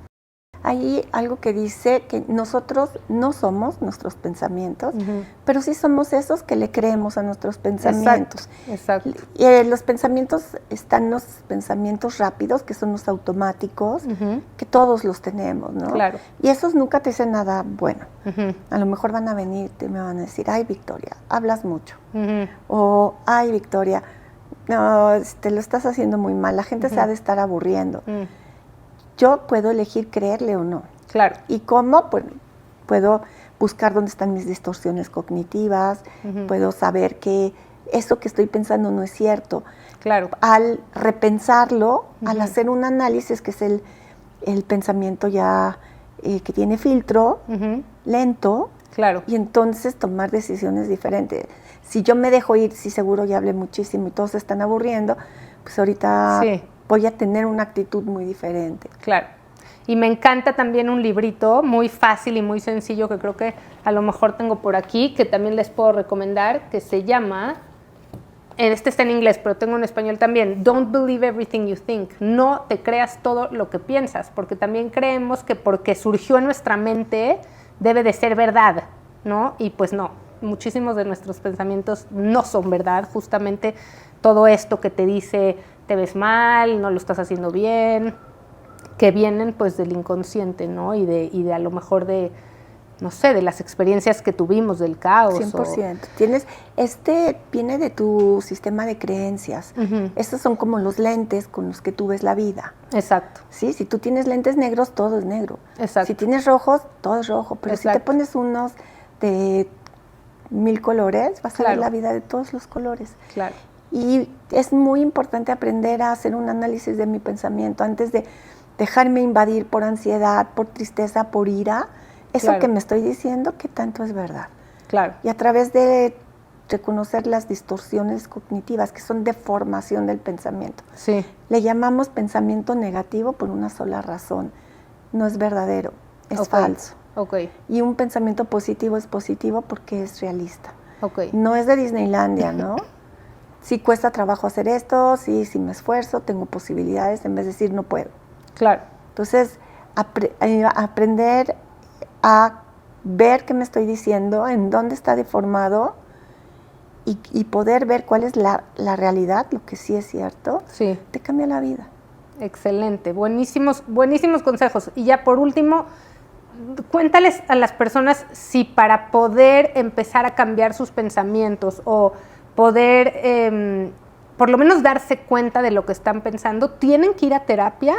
Hay algo que dice que nosotros no somos nuestros pensamientos, pero sí somos esos que le creemos a nuestros pensamientos. Exacto. Los pensamientos están los pensamientos rápidos, que son los automáticos, que todos los tenemos, ¿no? Claro. Y esos nunca te dicen nada bueno. A lo mejor van a venir y me van a decir, ay, Victoria, hablas mucho. O, ay, Victoria, no, lo estás haciendo muy mal, la gente se ha de estar aburriendo. Yo puedo elegir creerle o no. Claro. ¿Y cómo? Pues puedo buscar dónde están mis distorsiones cognitivas, puedo saber que eso que estoy pensando no es cierto. Claro. Al repensarlo, al hacer un análisis, que es el pensamiento ya que tiene filtro, lento, claro. Y entonces tomar decisiones diferentes. Si yo me dejo ir, sí, seguro ya hablé muchísimo y todos se están aburriendo, pues ahorita voy a tener una actitud muy diferente. Claro. Y me encanta también un librito muy fácil y muy sencillo que creo que a lo mejor tengo por aquí, que también les puedo recomendar, que se llama, este está en inglés, pero tengo en español también, Don't Believe Everything You Think. No te creas todo lo que piensas, porque también creemos que porque surgió en nuestra mente debe de ser verdad, ¿no? Y pues no, muchísimos de nuestros pensamientos no son verdad, justamente todo esto que te dice te ves mal, no lo estás haciendo bien, que vienen pues del inconsciente, ¿no? Y de a lo mejor de, no sé, de las experiencias que tuvimos, del caos. 100%. Viene de tu sistema de creencias. Uh-huh. Estos son como los lentes con los que tú ves la vida. Exacto. ¿Sí? Si tú tienes lentes negros, todo es negro. Exacto. Si tienes rojos, todo es rojo. Pero Exacto. si te pones unos de 1000 colores, vas a ver la vida de todos los colores. Claro. Y es muy importante aprender a hacer un análisis de mi pensamiento antes de dejarme invadir por ansiedad, por tristeza, por ira. Eso que me estoy diciendo, ¿qué tanto es verdad? Claro. Y a través de reconocer las distorsiones cognitivas, que son deformación del pensamiento. Sí. Le llamamos pensamiento negativo por una sola razón. No es verdadero, es falso. Okay. Y un pensamiento positivo es positivo porque es realista. Okay. No es de Disneylandia, ¿no? Sí cuesta trabajo hacer esto, sí me esfuerzo, tengo posibilidades, en vez de decir no puedo. Claro. Entonces, aprender a ver qué me estoy diciendo, en dónde está deformado y poder ver cuál es la realidad, lo que sí es cierto, sí, te cambia la vida. Excelente, buenísimos consejos. Y ya por último, cuéntales a las personas si para poder empezar a cambiar sus pensamientos o poder por lo menos darse cuenta de lo que están pensando, ¿tienen que ir a terapia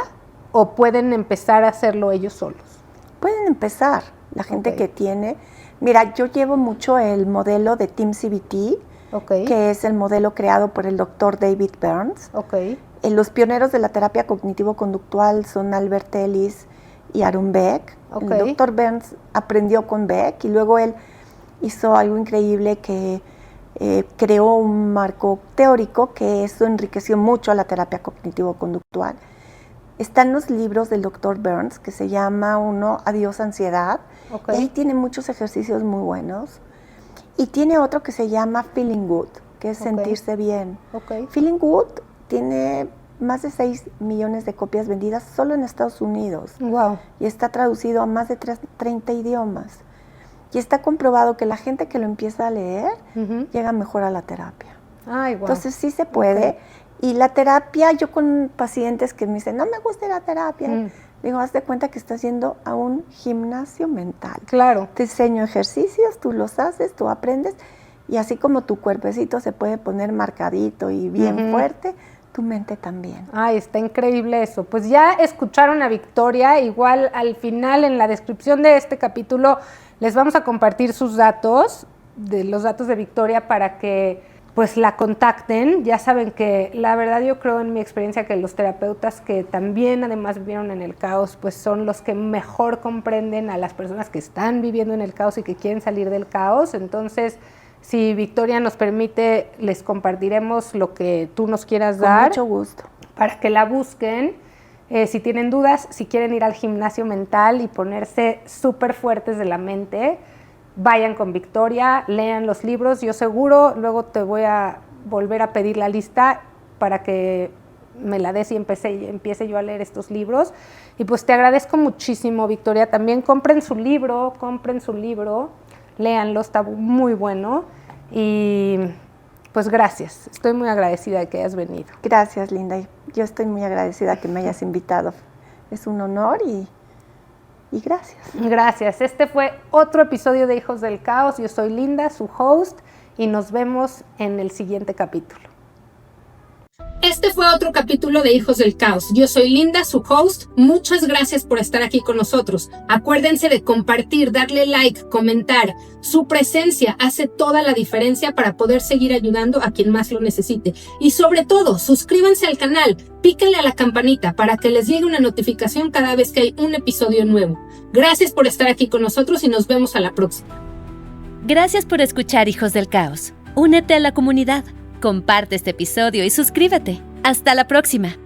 o pueden empezar a hacerlo ellos solos? Pueden empezar, la gente que tiene. Mira, yo llevo mucho el modelo de Team CBT, que es el modelo creado por el doctor David Burns. Los pioneros de la terapia cognitivo-conductual son Albert Ellis y Aaron Beck. El doctor Burns aprendió con Beck y luego él hizo algo increíble que creó un marco teórico que eso enriqueció mucho a la terapia cognitivo-conductual. Están los libros del doctor Burns, que se llama uno Adiós Ansiedad. Y ahí tiene muchos ejercicios muy buenos. Y tiene otro que se llama Feeling Good, que es sentirse bien. Feeling Good tiene más de 6 millones de copias vendidas solo en Estados Unidos. Wow. Y está traducido a más de 30 idiomas. Y está comprobado que la gente que lo empieza a leer llega mejor a la terapia. Ay, wow. Entonces sí se puede. Y la terapia, yo con pacientes que me dicen, no me gusta la terapia, digo, haz de cuenta que estás yendo a un gimnasio mental. Claro. Te enseño ejercicios, tú los haces, tú aprendes, y así como tu cuerpecito se puede poner marcadito y bien fuerte, tu mente también. Ay, está increíble eso. Pues ya escucharon a Victoria, igual al final en la descripción de este capítulo les vamos a compartir sus datos, los datos de Victoria para que pues la contacten. Ya saben que la verdad yo creo en mi experiencia que los terapeutas que también además vivieron en el caos pues son los que mejor comprenden a las personas que están viviendo en el caos y que quieren salir del caos. Entonces, si Victoria nos permite, les compartiremos lo que tú nos quieras dar. Con mucho gusto. Para que la busquen. Si tienen dudas, si quieren ir al gimnasio mental y ponerse súper fuertes de la mente, vayan con Victoria, lean los libros. Yo seguro luego te voy a volver a pedir la lista para que me la des y empiece yo a leer estos libros. Y pues te agradezco muchísimo, Victoria. También compren su libro, léanlo, está muy bueno. Y pues gracias, estoy muy agradecida de que hayas venido. Gracias, Linda. Yo estoy muy agradecida que me hayas invitado. Es un honor y gracias. Gracias. Este fue otro episodio de Hijos del Caos. Yo soy Linda, su host, y nos vemos en el siguiente capítulo. Este fue otro capítulo de Hijos del Caos. Yo soy Linda, su host. Muchas gracias por estar aquí con nosotros. Acuérdense de compartir, darle like, comentar. Su presencia hace toda la diferencia para poder seguir ayudando a quien más lo necesite. Y sobre todo, suscríbanse al canal, píquenle a la campanita para que les llegue una notificación cada vez que hay un episodio nuevo. Gracias por estar aquí con nosotros y nos vemos a la próxima. Gracias por escuchar Hijos del Caos. Únete a la comunidad. Comparte este episodio y suscríbete. ¡Hasta la próxima!